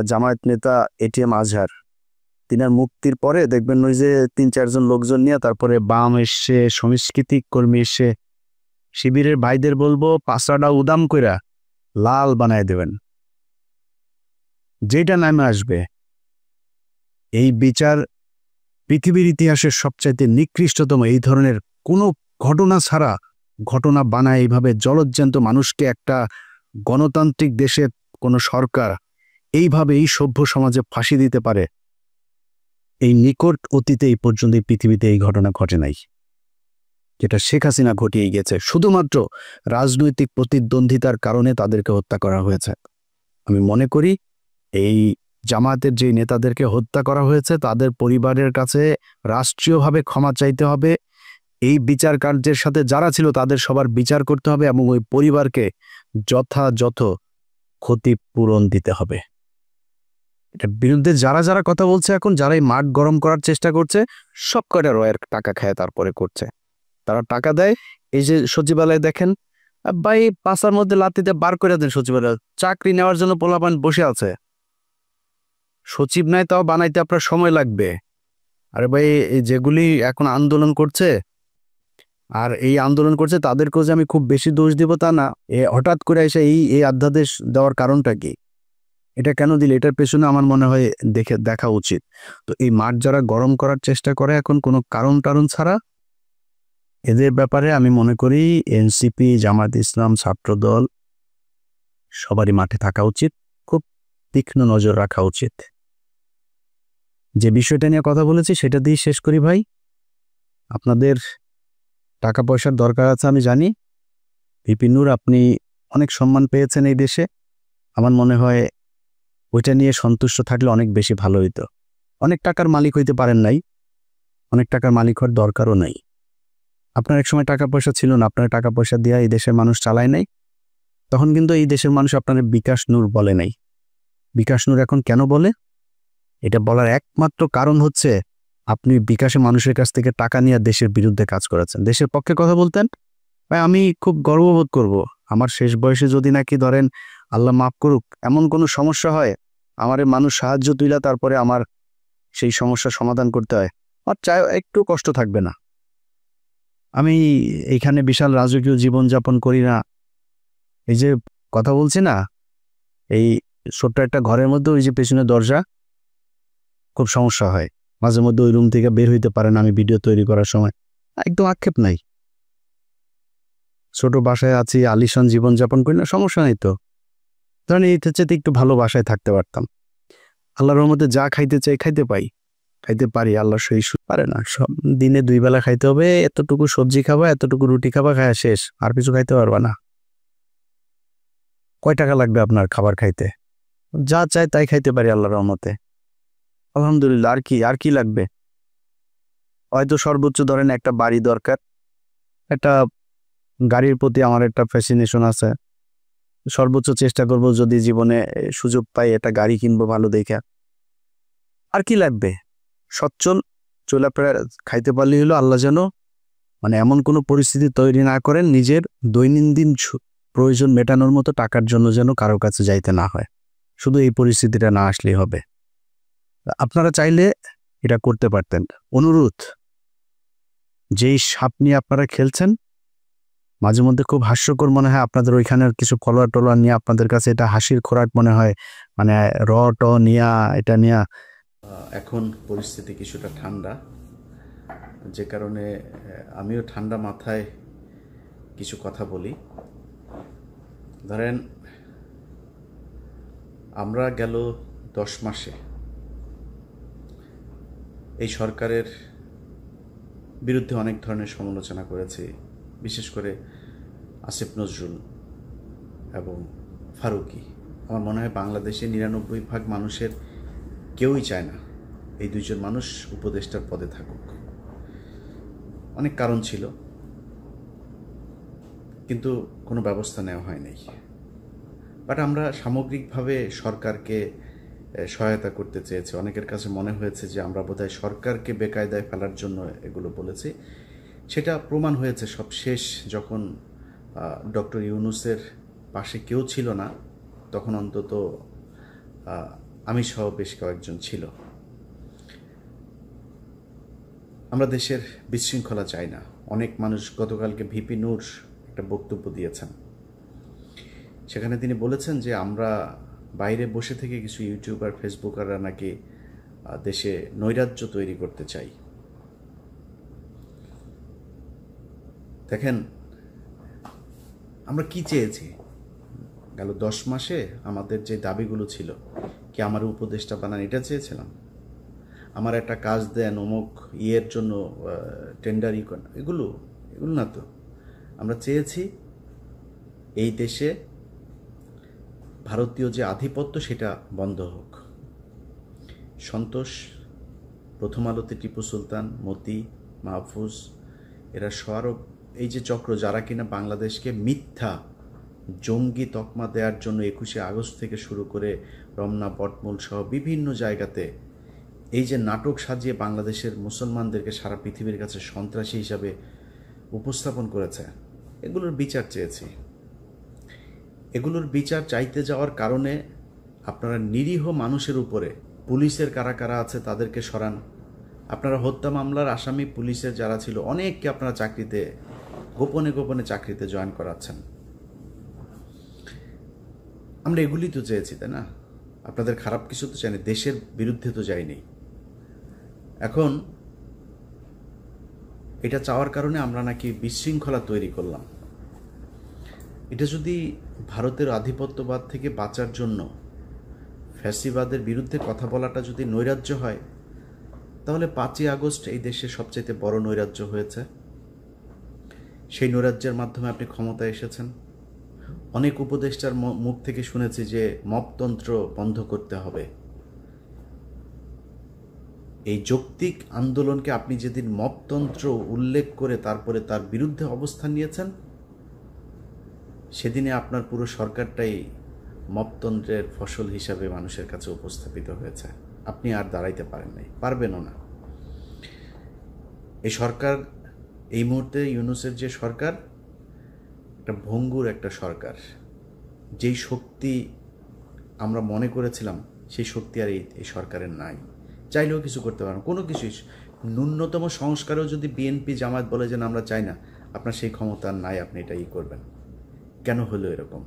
জামায়াত নেতা এটিএম আজহার, তিনার মুক্তির পরে দেখবেন ওই যে 3-4 জন লোকজন নিয়ে তারপরে বাম এসে, সংস্কৃতি কর্মী এসে, শিবিরের ভাইদের বলবো পাঁচড়াটা উদাম কইরা লাল বানায় দেবেন। যেটা নামে আসবে এই বিচার পৃথিবীর ইতিহাসের সবচাইতে নিকৃষ্টতম, এই ধরনের কোনো ঘটনা ছাড়া ঘটনা বানায় এইভাবে জলজ্জান্ত মানুষকে একটা গণতান্ত্রিক দেশের কোনো সরকার এইভাবে এই সভ্য সমাজে ফাঁসি দিতে পারে, এই নিকট অতীতে এই পর্যন্ত পৃথিবীতে এই ঘটনা ঘটে নাই, যেটা শেখ হাসিনা ঘটিয়ে গেছে। শুধুমাত্র রাজনৈতিক প্রতিদ্বন্দ্বিতার কারণে তাদেরকে হত্যা করা হয়েছে। আমি মনে করি এই জামায়াতের যে নেতাদেরকে হত্যা করা হয়েছে তাদের পরিবারের কাছে রাষ্ট্রীয়ভাবে ক্ষমা চাইতে হবে, এই বিচার কার্যের সাথে যারা ছিল তাদের সবার বিচার করতে হবে এবং ওই পরিবারকে যথাযথ ক্ষতিপূরণ দিতে হবে। এটার বিরুদ্ধে যারা যারা কথা বলছে, এখন যারা এই মাঠ গরম করার চেষ্টা করছে, সব কয়টা রয়ের টাকা খায় তারপরে করছে। তারা টাকা দেয়, এই যে সচিবালয় দেখেন ভাই, পাশার মধ্যে লাতিতে বার করে দেন সচিবালয়, চাকরি নেওয়ার জন্য পোলাপান বসে আছে, সচিব নাই তাও বানাইতে আপনার সময় লাগবে। আরে ভাই, এই যেগুলি এখন আন্দোলন করছে আর এই আন্দোলন করছে তাদেরকেও যে আমি খুব বেশি দোষ দিব তা না, হঠাৎ করে এসে এই অধ্যাদেশ দেওয়ার কারণটা কি, এটা কেন দিলে, এটার পেছনে আমার মনে হয় দেখা উচিত। তো এই মাঠ যারা গরম করার চেষ্টা করে এখন কোনো কারণ ছাড়া, এদের ব্যাপারে আমি মনে করি এনসিপি, জামায়াত ইসলাম, ছাত্রদল সবারই মাঠে থাকা উচিত, খুব তীক্ষ্ণ নজর রাখা উচিত। যে বিষয়টা নিয়ে কথা বলেছি সেটা দিয়ে শেষ করি ভাই। আপনাদের টাকা পয়সার দরকার আছে আমি জানি। ভিপি নূর, আপনি অনেক সম্মান পেয়েছেন এই দেশে। আমার মনে হয় ওইটা নিয়ে সন্তুষ্ট থাকলে অনেক বেশি ভালো হইতো। অনেক টাকার মালিক হইতে পারেন নাই, অনেক টাকার মালিক হওয়ার দরকারও নাই। আপনার এক সময় টাকা পয়সা ছিল না, আপনার টাকা পয়সা দিয়ে এই দেশের মানুষ চালায় নাই, তখন কিন্তু এই দেশের মানুষ আপনার বিকাশ নূর বলে নাই। বিকাশ নূর এখন কেন বলে? এটা বলার একমাত্র কারণ হচ্ছে আপনি বিকাশে মানুষের কাছ থেকে টাকা নিয়ে দেশের বিরুদ্ধে কাজ করেছেন। দেশের পক্ষে কথা বলতেন ভাই, আমি খুব গর্ববোধ করব আমার শেষ বয়সে যদি নাকি ধরেন আল্লাহ মাফ করুক এমন কোনো সমস্যা হয়, আমার মানুষ সাহায্য তুইলা তারপরে আমার সেই সমস্যার সমাধান করতে হয়, আর চাই একটু কষ্ট থাকবে না। আমি এইখানে বিশাল রাজকীয় জীবনযাপন করি না। এই যে কথা বলছি না, এই ছোট্ট একটা ঘরের মধ্যে ওই যে পেছনে দরজা, খুব সমস্যা হয় মাঝে মধ্যে, ওই রুম থেকে বের হইতে পারেন আমি ভিডিও তৈরি করার সময়, একদম আক্ষেপ নাই। ছোট বাসায় আছি, আলিশান জীবনযাপন করি না, সমস্যা নেই তো। ধরেন এই চেয়ে একটু ভালো বাসায় থাকতে পারতাম। আল্লাহর রহমতে যা খাইতে চাই খাইতে পারি। আল্লাহ সেই পারে না, সব দিনে 2 বেলা খাইতে হবে, এতটুকু সবজি খাবা, এতটুকু রুটি খাবা, খায়া শেষ, আর কিছু খাইতে পারবা না। কয় টাকা লাগবে আপনার খাবার খাইতে? যা চাই তাই খাইতে পারি আল্লাহর রহমতে, আলহামদুলিল্লাহ। আর কি লাগবে? হয়তো সর্বোচ্চ ধরেন একটা বাড়ি দরকার, একটা গাড়ির প্রতি আমার একটা ফ্যাসিনেশন আছে, সর্বোচ্চ চেষ্টা করব যদি জীবনে সুযোগ পাই একটা গাড়ি কিনবো ভালো দেখে। আর কি লাগবে? সচ্ছল চলাফেরা খাইতে পারলেই হলো। আল্লাহ যেন মানে এমন কোনো পরিস্থিতি তৈরি না করেন নিজের দৈনন্দিন প্রয়োজন মেটানোর মতো টাকার জন্য যেন কারো কাছে যাইতে না হয়। শুধু এই পরিস্থিতিটা না আসলেই হবে। আপনারা চাইলে এটা করতে পারতেন। অনুরোধ, যেই সাপ নিয়ে আপনারা খেলছেন মাঝে মধ্যে খুব হাস্যকর মনে হয়, আপনাদের ওইখানের কিছু ফলোয়ার টলোয়ার নিয়ে আপনাদের কাছে এটা হাসির খোরাক মনে হয়, মানে নিয়া এটা নিয়া। এখন পরিস্থিতি কিছুটা ঠান্ডা, যে কারণে আমিও ঠান্ডা মাথায় কিছু কথা বলি। ধরেন আমরা গেল 10 মাসে এই সরকারের বিরুদ্ধে অনেক ধরনের সমালোচনা করেছি, বিশেষ করে আসিফ নজরুল এবং ফারুকী। আমার মনে হয় বাংলাদেশে 99% মানুষের কেউই চায় না এই দুইজন মানুষ উপদেষ্টার পদে থাকুক। অনেক কারণ ছিল, কিন্তু কোনো ব্যবস্থা নেওয়া হয় নাই। বাট আমরা সামগ্রিকভাবে সরকারকে সহায়তা করতে চেয়েছি। অনেকের কাছে মনে হয়েছে যে আমরা বোধহয় সরকারকে বেকায়দায় ফেলার জন্য এগুলো বলেছি। সেটা প্রমাণ হয়েছে সব শেষ যখন ডক্টর ইউনূসের পাশে কেউ ছিল না, তখন অন্তত আমি সহ বেশ কয়েকজন ছিল। আমরা দেশের বিশৃঙ্খলা চাই না। অনেক মানুষ, গতকালকে ভিপি নূর একটা বক্তব্য দিয়েছেন, সেখানে তিনি বলেছেন যে আমরা বাইরে বসে থেকে কিছু ইউটিউবার ফেসবুকাররা নাকি দেশে নৈরাজ্য তৈরি করতে চাই। দেখেন আমরা কি চেয়েছি গেল 10 মাসে? আমাদের যে দাবিগুলো ছিল, কি আমার উপদেষ্টা বানান এটা চেয়েছিলাম? আমার একটা কাজ দেন, অমুক ইয়ের জন্য টেন্ডার এগুলো না তো। আমরা চেয়েছি এই দেশে ভারতীয় যে আধিপত্য সেটা বন্ধ হোক। সন্তোষ, প্রথম আলোতে টিপু সুলতান, মতি, মাহফুজ, এরা সরব এই যে চক্র, যারা কিনা বাংলাদেশকে মিথ্যা জঙ্গি তকমা দেওয়ার জন্য 21শে আগস্ট থেকে শুরু করে রমনা, বটমূল সহ বিভিন্ন জায়গাতে এই যে নাটক সাজিয়ে বাংলাদেশের মুসলমানদেরকে সারা পৃথিবীর কাছে সন্ত্রাসী হিসাবে উপস্থাপন করেছে, এগুলোর বিচার চেয়েছি। এগুলোর বিচার চাইতে যাওয়ার কারণে আপনারা নিরীহ মানুষের উপরে, পুলিশের কারা কারা আছে তাদেরকে সরান। আপনারা হত্যা মামলার আসামি পুলিশের যারা ছিল অনেককে আপনারা চাকরিতে গোপনে গোপনে চাকরিতে জয়েন করাচ্ছেন। আমরা এগুলি তো চেয়েছি, তাই না? আপনাদের খারাপ কিছু তো চাইনি, দেশের বিরুদ্ধে তো যাইনি। এখন এটা চাওয়ার কারণে আমরা নাকি বিশৃঙ্খলা তৈরি করলাম। এটা যদি ভারতের আধিপত্যবাদ থেকে বাঁচার জন্য ফ্যাসিবাদের বিরুদ্ধে কথা বলাটা যদি নৈরাজ্য হয়, তাহলে 5ই আগস্ট এই দেশের সবচেয়ে বড় নৈরাজ্য হয়েছে। সেই নৈরাজ্যের মাধ্যমে আপনি ক্ষমতায় এসেছেন। অনেক উপদেষ্টার মুখ থেকে শুনেছি যে মবতন্ত্র বন্ধ করতে হবে। এই যৌক্তিক আন্দোলনকে আপনি যেদিন মবতন্ত্র উল্লেখ করে তারপরে তার বিরুদ্ধে অবস্থান নিয়েছেন, সেদিনে আপনার পুরো সরকারটাই মবতন্ত্রের ফসল হিসাবে মানুষের কাছে উপস্থাপিত হয়েছে। আপনি আর দাঁড়াইতে পারেন নাই, পারবেনও না। এই সরকার এই মুহূর্তে ইউনূসের যে সরকার, একটা ভঙ্গুর একটা সরকার। যেই শক্তি আমরা মনে করেছিলাম সেই শক্তি আর এই সরকারের নাই। চাইলেও কিছু করতে পারেন, কোনো কিছুই। ন্যূনতম সংস্কারেও যদি বিএনপি জামায়াত বলে যে আমরা চাই না, আপনার সেই ক্ষমতা নাই, আপনি এটা করবেন। কেন হলো এরকম?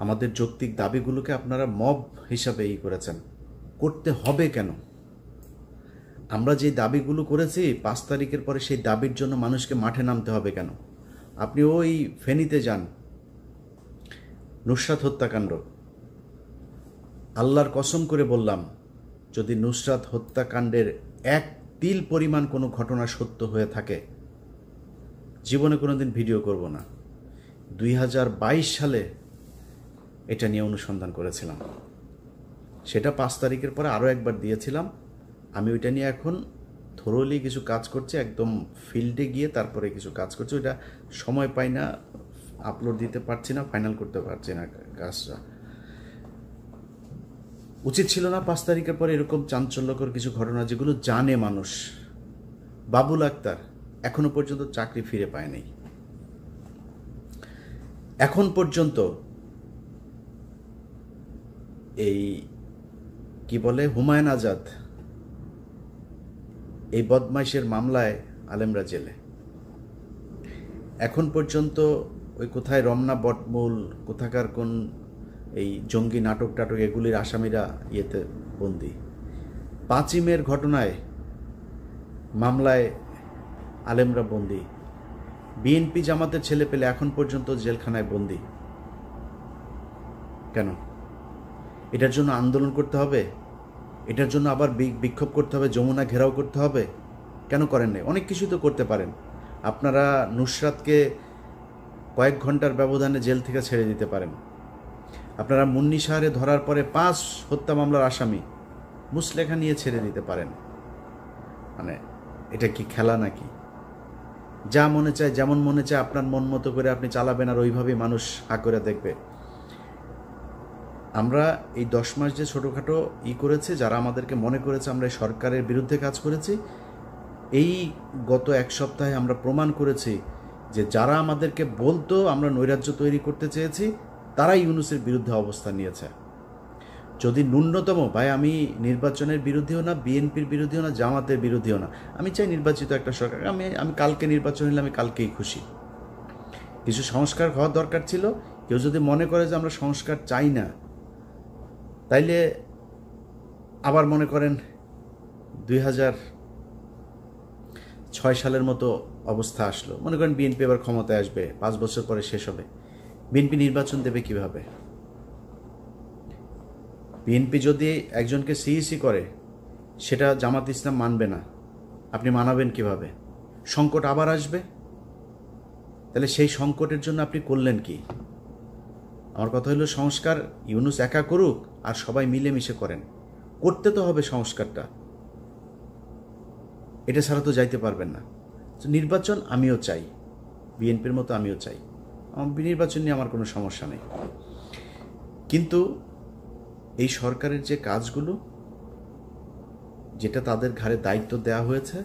আমাদের যৌক্তিক দাবিগুলোকে আপনারা মব হিসাবে করেছেন। করতে হবে কেন? আমরা যে দাবিগুলো করেছি 5 তারিখের পরে, সেই দাবির জন্য মানুষকে মাঠে নামতে হবে কেন? আপনি ওই ফেনীতে যান, নুসরাত হত্যাকাণ্ড। আল্লাহর কসম করে বললাম, যদি নুসরাত হত্যাকাণ্ডের 1 তিল পরিমাণ কোনো ঘটনা সত্য হয়ে থাকে, জীবনে কোনোদিন ভিডিও করব না। 2022 সালে এটা নিয়ে অনুসন্ধান করেছিলাম, সেটা 5 তারিখের পরে আরও একবার দিয়েছিলাম। আমি ওইটা নিয়ে এখন থরোলি কিছু কাজ করছি, একদম ফিল্ডে গিয়ে তারপরে কিছু কাজ করছি। ওইটা সময় পাই না, আপলোড দিতে পারছি না, ফাইনাল করতে পারছি না কাজটা। উচিত ছিল না 5 তারিখের পরে এরকম চাঞ্চল্যকর কিছু ঘটনা, যেগুলো জানে মানুষ। বাবুল আক্তার এখনো পর্যন্ত চাকরি ফিরে পায় নাই। এখন পর্যন্ত এই কি বলে হুমায়ুন আজাদ, এই বদমাইশের মামলায় আলেমরা জেলে। এখন পর্যন্ত ওই কোথায় রমনা বটমূল, কোথাকার কোন এই জঙ্গি নাটক টাটক, এগুলির আসামিরা ইয়েতে বন্দি। 5ই মের ঘটনায় মামলায় আলেমরা বন্দি। বিএনপি জামাতের ছেলে পেলে এখন পর্যন্ত জেলখানায় বন্দি। কেন? এটার জন্য আন্দোলন করতে হবে? এটার জন্য আবার বিক্ষোভ করতে হবে, যমুনা ঘেরাও করতে হবে? কেন করেন নাই? অনেক কিছু তো করতে পারেন। আপনারা নুসরাতকে কয়েক ঘন্টার ব্যবধানে জেল থেকে ছেড়ে দিতে পারেন। আপনারা মুন্নি শাহরে ধরার পরে 5 হত্যা মামলার আসামি মুসলেখা নিয়ে ছেড়ে দিতে পারেন। মানে এটা কি খেলা নাকি? যা মনে চায়, যেমন মনে চায় আপনার মন মতো করে আপনি চালাবেন, আর ওইভাবেই মানুষ হা করে দেখবে। আমরা এই 10 মাস যে ছোটোখাটো করেছে, যারা আমাদেরকে মনে করেছে আমরা সরকারের বিরুদ্ধে কাজ করেছি, এই গত 1 সপ্তাহে আমরা প্রমাণ করেছি যে যারা আমাদেরকে বলতো আমরা নৈরাজ্য তৈরি করতে চেয়েছি, তারাই ইউনূসের বিরুদ্ধে অবস্থান নিয়েছে। যদি ন্যূনতম, ভাই আমি নির্বাচনের বিরুদ্ধেও না, বিএনপির বিরুদ্ধেও না, জামাতের বিরুদ্ধেও না, আমি চাই নির্বাচিত একটা সরকার। আমি কালকে নির্বাচন হলে আমি কালকেই খুশি। কিছু সংস্কার হওয়ার দরকার ছিল। কেউ যদি মনে করে যে আমরা সংস্কার চাই না, তাইলে আবার মনে করেন 2006 সালের মতো অবস্থা আসলো। মনে করেন বিএনপি আবার ক্ষমতায় আসবে, 5 বছর পরে শেষ হবে। বিএনপি নির্বাচন দেবে কিভাবে? বিএনপি যদি একজনকে সিইসি করে, সেটা জামাত ইসলাম মানবে না, আপনি মানাবেন কিভাবে? সংকট আবার আসবে। তাহলে সেই সংকটের জন্য আপনি করলেন কি? আমার কথা হলো, সংস্কার ইউনূস একা করুক আর সবাই মিলেমিশে করেন। করতে তো হবে সংস্কারটা, এটা ছাড়া তো যাইতে পারবেন না। নির্বাচন আমিও চাই, বিএনপির মতো আমিও চাই। নির্বাচন নিয়ে আমার কোনো সমস্যা নেই। কিন্তু এই সরকারের যে কাজগুলো, যেটা তাদের ঘাড়ে দায়িত্ব দেওয়া হয়েছে,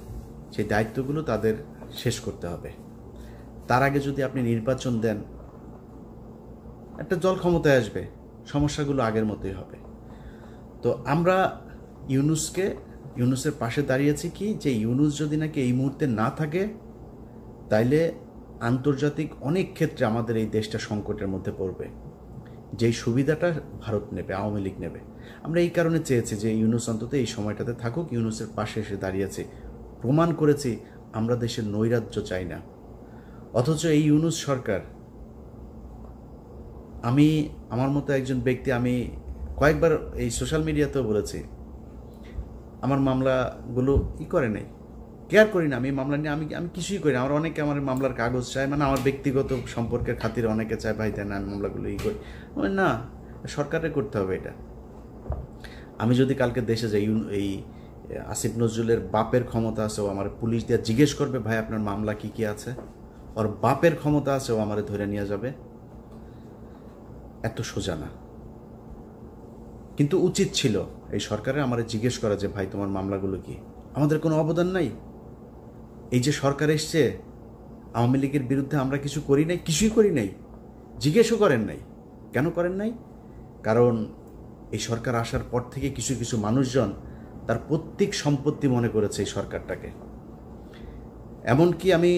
সেই দায়িত্বগুলো তাদের শেষ করতে হবে। তার আগে যদি আপনি নির্বাচন দেন, একটা দল ক্ষমতায় আসবে, সমস্যাগুলো আগের মতোই হবে। তো আমরা ইউনূসের পাশে দাঁড়িয়েছি কি, যে ইউনূস যদি নাকি এই মুহূর্তে না থাকে, তাইলে আন্তর্জাতিক অনেক ক্ষেত্রে আমাদের এই দেশটা সংকটের মধ্যে পড়বে। যেই সুবিধাটা ভারত নেবে, আওয়ামী লীগ নেবে। আমরা এই কারণে চেয়েছি যে ইউনূস অন্তত এই সময়টাতে থাকুক। ইউনূসের পাশে এসে দাঁড়িয়েছি, প্রমাণ করেছি আমরা দেশের নৈরাজ্য চাই না। অথচ এই ইউনূস সরকার, আমার মতো একজন ব্যক্তি, আমি কয়েকবার এই সোশ্যাল মিডিয়াতেও বলেছি, আমার মামলাগুলো করে নাই, কেয়ার করি না। আমি মামলা নিয়ে আমি কিছুই করি না। অনেকে আমার মামলার কাগজ চায়, মানে আমার ব্যক্তিগত সম্পর্কের খাতিরে অনেকে চায় ভাই দেন আমি মামলাগুলো করি। না, সরকারের করতে হবে এটা। আমি যদি কালকে দেশে যাই, এই আসিফ নজরুলের বাপের ক্ষমতা আছে, ও আমার পুলিশ দিয়ে জিজ্ঞেস করবে ভাই আপনার মামলা কি কি আছে, ওর বাপের ক্ষমতা আছে, ও আমারে ধরে নিয়ে যাবে। এত সোজা না। কিন্তু উচিত ছিল এই সরকারের আমারে জিজ্ঞেস করা যে ভাই তোমার মামলাগুলো কি। আমাদের কোনো অবদান নাই। এই যে সরকার এসছে, আওয়ামী লীগের বিরুদ্ধে আমরা কিছু করি নাই, কিছুই করি নাই, জিজ্ঞেসও করেন নাই। কেন করেন নাই? কারণ এই সরকার আসার পর থেকে কিছু কিছু মানুষজন তার প্রত্যেক সম্পত্তি মনে করেছে এই সরকারটাকে। এমনকি আমি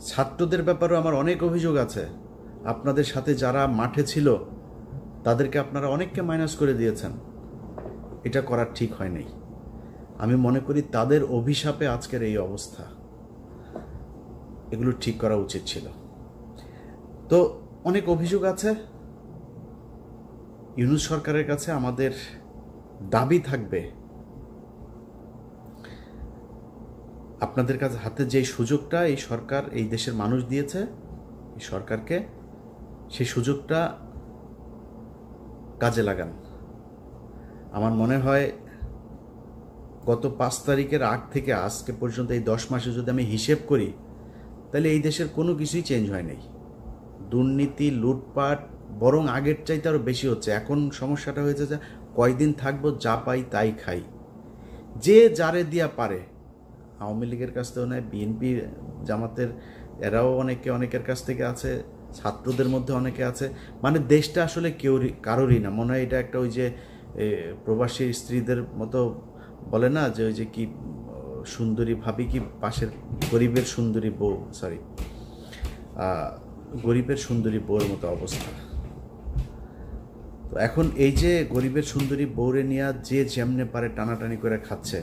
ছাত্রদের ব্যাপারেও আমার অনেক অভিযোগ আছে। আপনাদের সাথে যারা মাঠে ছিল তাদেরকে আপনারা অনেককে মাইনাস করে দিয়েছেন। এটা করার ঠিক হয় নাই। আমি মনে করি তাদের অভিশাপে আজকের এই অবস্থা। এগুলো ঠিক করা উচিত ছিল। তো অনেক অভিযোগ আছে। ইউনূস সরকারের কাছে আমাদের দাবি থাকবে, আপনাদের কাছে হাতে যে সুযোগটা এই সরকার, এই দেশের মানুষ দিয়েছে এই সরকারকে, সেই সুযোগটা কাজে লাগান। আমার মনে হয় গত 5 তারিখের আগ থেকে আজকে পর্যন্ত এই 10 মাসে যদি আমি হিসেব করি, তাহলে এই দেশের কোনো কিছুই চেঞ্জ হয় নাই। দুর্নীতি, লুটপাট বরং আগের চাইতে আরও বেশি হচ্ছে। এখন সমস্যাটা হয়েছে যে কয়দিন থাকবো, যা পাই তাই খাই, যে যারে দিয়া পারে। আওয়ামী লীগের কাছ থেকেও নেয়, বিএনপি জামাতের এরাও অনেকের কাছ থেকে আছে, ছাত্রদের মধ্যে অনেকে আছে। মানে দেশটা আসলে কারোরই না। মনে হয় এটা একটা ওই যে প্রবাসী স্ত্রীদের মতো বলে না যে ওই যে কি সুন্দরী ভাবি কি পাশের গরিবের সুন্দরী বউ, গরিবের সুন্দরী বউয়ের মতো অবস্থা। তো এখন এই যে গরিবের সুন্দরী বউরে নিয়ে যে যেমনে পারে টানাটানি করে খাচ্ছে,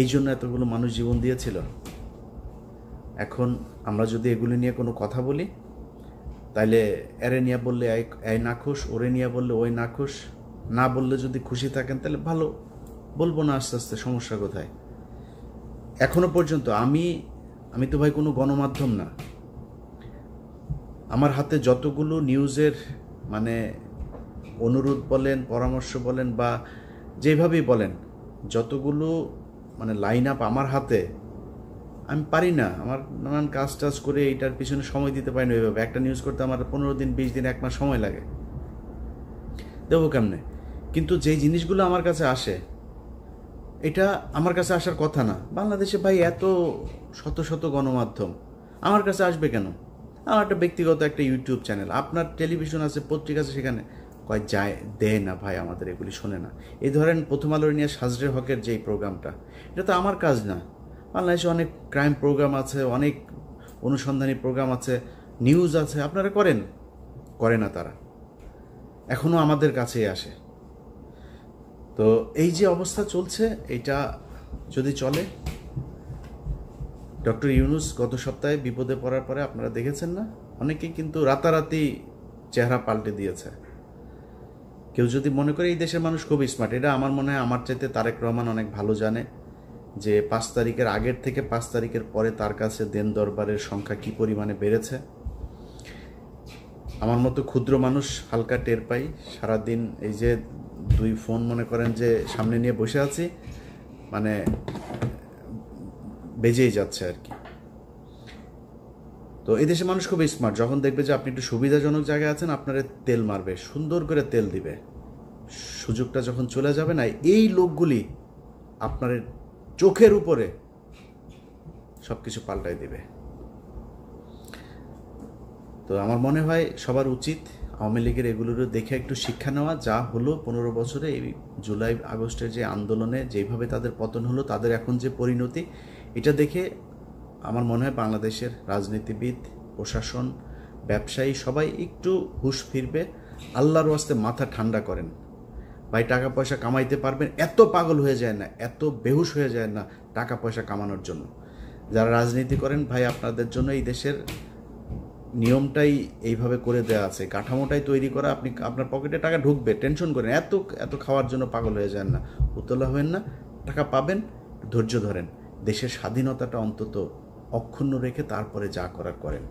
এই জন্য এতগুলো মানুষ জীবন দিয়েছিল। এখন আমরা যদি এগুলি নিয়ে কোনো কথা বলি, তাইলে এরে নিয়ে বললে এই নাখুশ, ওরে নিয়ে বললে ওই নাখুশ, না বললে যদি খুশি থাকেন তাহলে ভালো, বলবো না আস্তে আস্তে, সমস্যা কোথায়? এখনো পর্যন্ত আমি তো ভাই কোনো গণমাধ্যম না। আমার হাতে যতগুলো নিউজের মানে অনুরোধ বলেন, পরামর্শ বলেন বা যেভাবেই বলেন, যতগুলো মানে লাইন আপ আমার হাতে, আমি পারি না। আমার নানান কাজ টাজ করে এইটার পিছনে সময় দিতে পারি না। ওইভাবে একটা নিউজ করতে আমার 15 দিন, 20 দিন, 1 মাস সময় লাগে, দেবো কেমনে? কিন্তু যেই জিনিসগুলো আমার কাছে আসে, এটা আমার কাছে আসার কথা না। বাংলাদেশে ভাই এত শত শত গণমাধ্যম, আমার কাছে আসবে কেন? আমার একটা ব্যক্তিগত একটা ইউটিউব চ্যানেল, আপনার টেলিভিশন আছে, পত্রিকা আছে, সেখানে যায় দেয় না ভাই, আমাদের এগুলি শোনে না। এই ধরেন প্রথম আলোর নিয়ে সাজরে হকের যেই প্রোগ্রামটা, এটা তো আমার কাজ না। বাংলাদেশে অনেক ক্রাইম প্রোগ্রাম আছে, অনেক অনুসন্ধানী প্রোগ্রাম আছে, নিউজ আছে, আপনারা করে না তারা, এখনও আমাদের কাছেই আসে। তো এই যে অবস্থা চলছে, এটা যদি চলে, ডক্টর ইউনূস গত সপ্তাহে বিপদে পড়ার পরে আপনারা দেখেছেন না, অনেকেই কিন্তু রাতারাতি চেহারা পাল্টে দিয়েছে। কেউ যদি মনে করে এই দেশের মানুষ খুব স্মার্ট, এটা আমার মনে হয় আমার চাইতে তারেক রহমান অনেক ভালো জানে যে 5 তারিখের আগের থেকে 5 তারিখের পরে তার কাছে দেন দরবারের সংখ্যা কি পরিমাণে বেড়েছে। আমার মতো ক্ষুদ্র মানুষ হালকা টের পাই। সারাদিন এই যে 2 ফোন মনে করেন যে সামনে নিয়ে বসে আছি, মানে বেজেই যাচ্ছে আর কি। তো এই দেশের মানুষ খুব স্মার্ট। যখন দেখবে যে আপনি একটু সুবিধাজনক জায়গায় আছেন, আপনারা তেল মারবে, সুন্দর করে তেল দিবে। সুযোগটা যখন চলে যাবে না, এই লোকগুলি আপনার চোখের উপরে সব কিছু পাল্টাই দিবে। তো আমার মনে হয় সবার উচিত আওয়ামী লীগের এগুলোরও দেখে একটু শিক্ষা নেওয়া। যা হলো 15 বছরে, এই জুলাই আগস্টের যে আন্দোলনে যেভাবে তাদের পতন হলো, তাদের এখন যে পরিণতি, এটা দেখে আমার মনে হয় বাংলাদেশের রাজনীতিবিদ, প্রশাসন, ব্যবসায়ী সবাই একটু হুঁশ ফিরবে। আল্লাহর ওয়াস্তে মাথা ঠান্ডা করেন ভাই। টাকা পয়সা কামাইতে পারবেন, এত পাগল হয়ে যায় না, এত বেহুশ হয়ে যায় না টাকা পয়সা কামানোর জন্য। যারা রাজনীতি করেন ভাই, আপনাদের জন্য এই দেশের নিয়মটাই এইভাবে করে দেওয়া আছে, কাঠামোটাই তৈরি করা। আপনি আপনার পকেটে টাকা ঢুকবে, টেনশন করেন, এত খাওয়ার জন্য পাগল হয়ে যান না, উতলা হবেন না। টাকা পাবেন, ধৈর্য ধরেন, দেশের স্বাধীনতাটা অন্তত অক্ষুণ্ণ রেখে তারপরে যা করার করেন।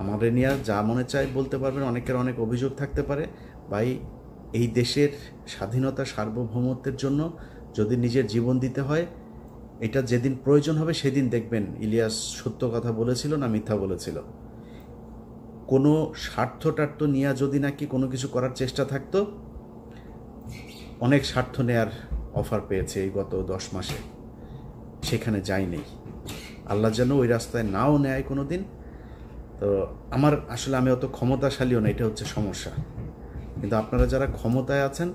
আমাদের নিয়ে যা মনে চায় বলতে পারবেন, অনেকের অনেক অভিযোগ থাকতে পারে। ভাই, এই দেশের স্বাধীনতা সার্বভৌমত্বের জন্য যদি নিজের জীবন দিতে হয়, এটা যেদিন প্রয়োজন হবে সেদিন দেখবেন ইলিয়াস সত্য কথা বলেছিল না মিথ্যা বলেছিল। কোনো স্বার্থটার্থ নিয়ে যদি নাকি কোনো কিছু করার চেষ্টা থাকতো, অনেক স্বার্থ নেয়ার অফার পেয়েছে এই গত 10 মাসে, সেখানে যায়নি। আল্লাহ যেন ওই রাস্তায় নাও নেয় কোনো দিন। তো আমি অত ক্ষমতাশালীও না, এটা হচ্ছে সমস্যা। কিন্তু আপনারা যারা ক্ষমতায় আছেন,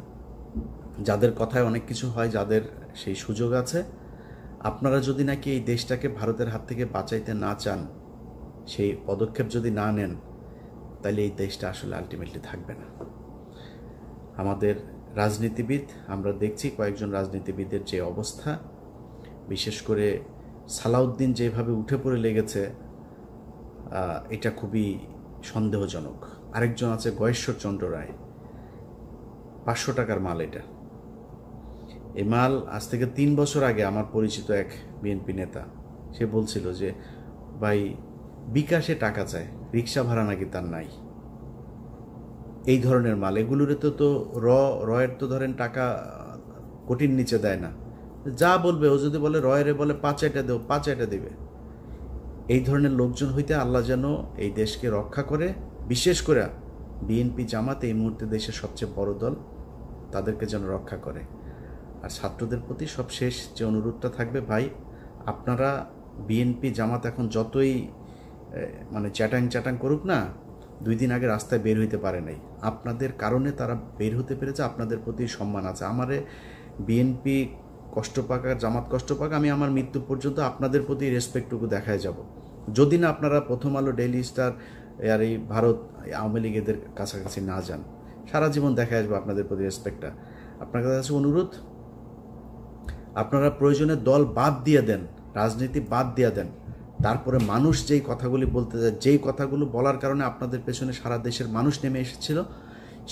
যাদের কথায় অনেক কিছু হয়, যাদের সেই সুযোগ আছে, আপনারা যদি নাকি এই দেশটাকে ভারতের হাত থেকে বাঁচাইতে না চান, সেই পদক্ষেপ যদি না নেন, তাহলে এই দেশটা আসলে আলটিমেটলি থাকবে না। আমাদের রাজনীতিবিদ, আমরা দেখছি কয়েকজন রাজনীতিবিদের যে অবস্থা, বিশেষ করে সালাউদ্দিন যেভাবে উঠে পড়ে লেগেছে, এটা খুবই সন্দেহজনক। আরেকজন আছে গয়েশ্বরচন্দ্র রায়, 500 টাকার মাল। এই মাল আজ থেকে 3 বছর আগে আমার পরিচিত এক বিএনপি নেতা, সে বলছিল যে ভাই বিকাশে টাকা চায়, রিক্সা ভাড়া নাকি তার নাই। এই ধরনের মাল, এগুলোরে তো রয়ের তো ধরেন টাকা কোটির নিচে দেয় না, যা বলবে ও যদি বলে রয়েরে বলে 5 আইটা দেও, 5 আইটা দেবে। এই ধরনের লোকজন হইতে আল্লাহ যেন এই দেশকে রক্ষা করে। বিশেষ করে বিএনপি জামাত এই মুহূর্তে দেশের সবচেয়ে বড় দল, তাদেরকে যেন রক্ষা করে। আর ছাত্রদের প্রতি সবশেষ যে অনুরোধটা থাকবে, ভাই আপনারা বিএনপি জামাত এখন যতই চ্যাটাং করুক না, 2 দিন আগে রাস্তায় বের হইতে পারে নাই, আপনাদের কারণে তারা বের হতে পেরেছে। আপনাদের প্রতি সম্মান আছে। আমারে বিএনপি কষ্ট পাক আর জামাত কষ্ট পাক, আমি আমার মৃত্যু পর্যন্ত আপনাদের প্রতি রেসপেক্টটুকু দেখায় যাব। যদি না আপনারা প্রথম আলো, ডেইলি স্টার আর এই ভারত আওয়ামী লীগ এদের কাছাকাছি না যান, সারা জীবন দেখা আসবে আপনাদের প্রতি রেসপেক্টটা। আপনার কাছে অনুরোধ, আপনারা প্রয়োজনে দল বাদ দিয়ে দেন, রাজনীতি বাদ দিয়ে দেন, তারপরে মানুষ যেই কথাগুলি বলতে যায়, যেই কথাগুলো বলার কারণে আপনাদের পেছনে সারা দেশের মানুষ নেমে এসেছিল,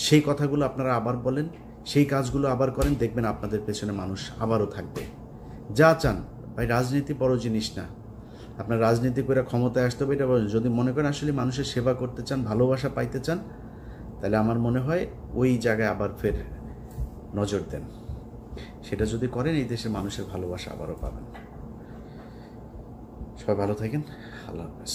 সেই কথাগুলো আপনারা আবার বলেন, সেই কাজগুলো আবার করেন, দেখবেন আপনাদের পেছনে মানুষ আবারও থাকবে। যা চান ভাই, রাজনীতি বড় জিনিস না। আপনার রাজনীতি করে ক্ষমতায় আসতে হবে এটা বলেন। যদি মনে করেন আসলে মানুষের সেবা করতে চান, ভালোবাসা পাইতে চান, তাহলে আমার মনে হয় ওই জায়গায় আবার ফের নজর দেন। সেটা যদি করেন, এই দেশের মানুষের ভালোবাসা আবারও পাবেন। সবাই ভালো থাকেন, আল্লাহ হাফেজ।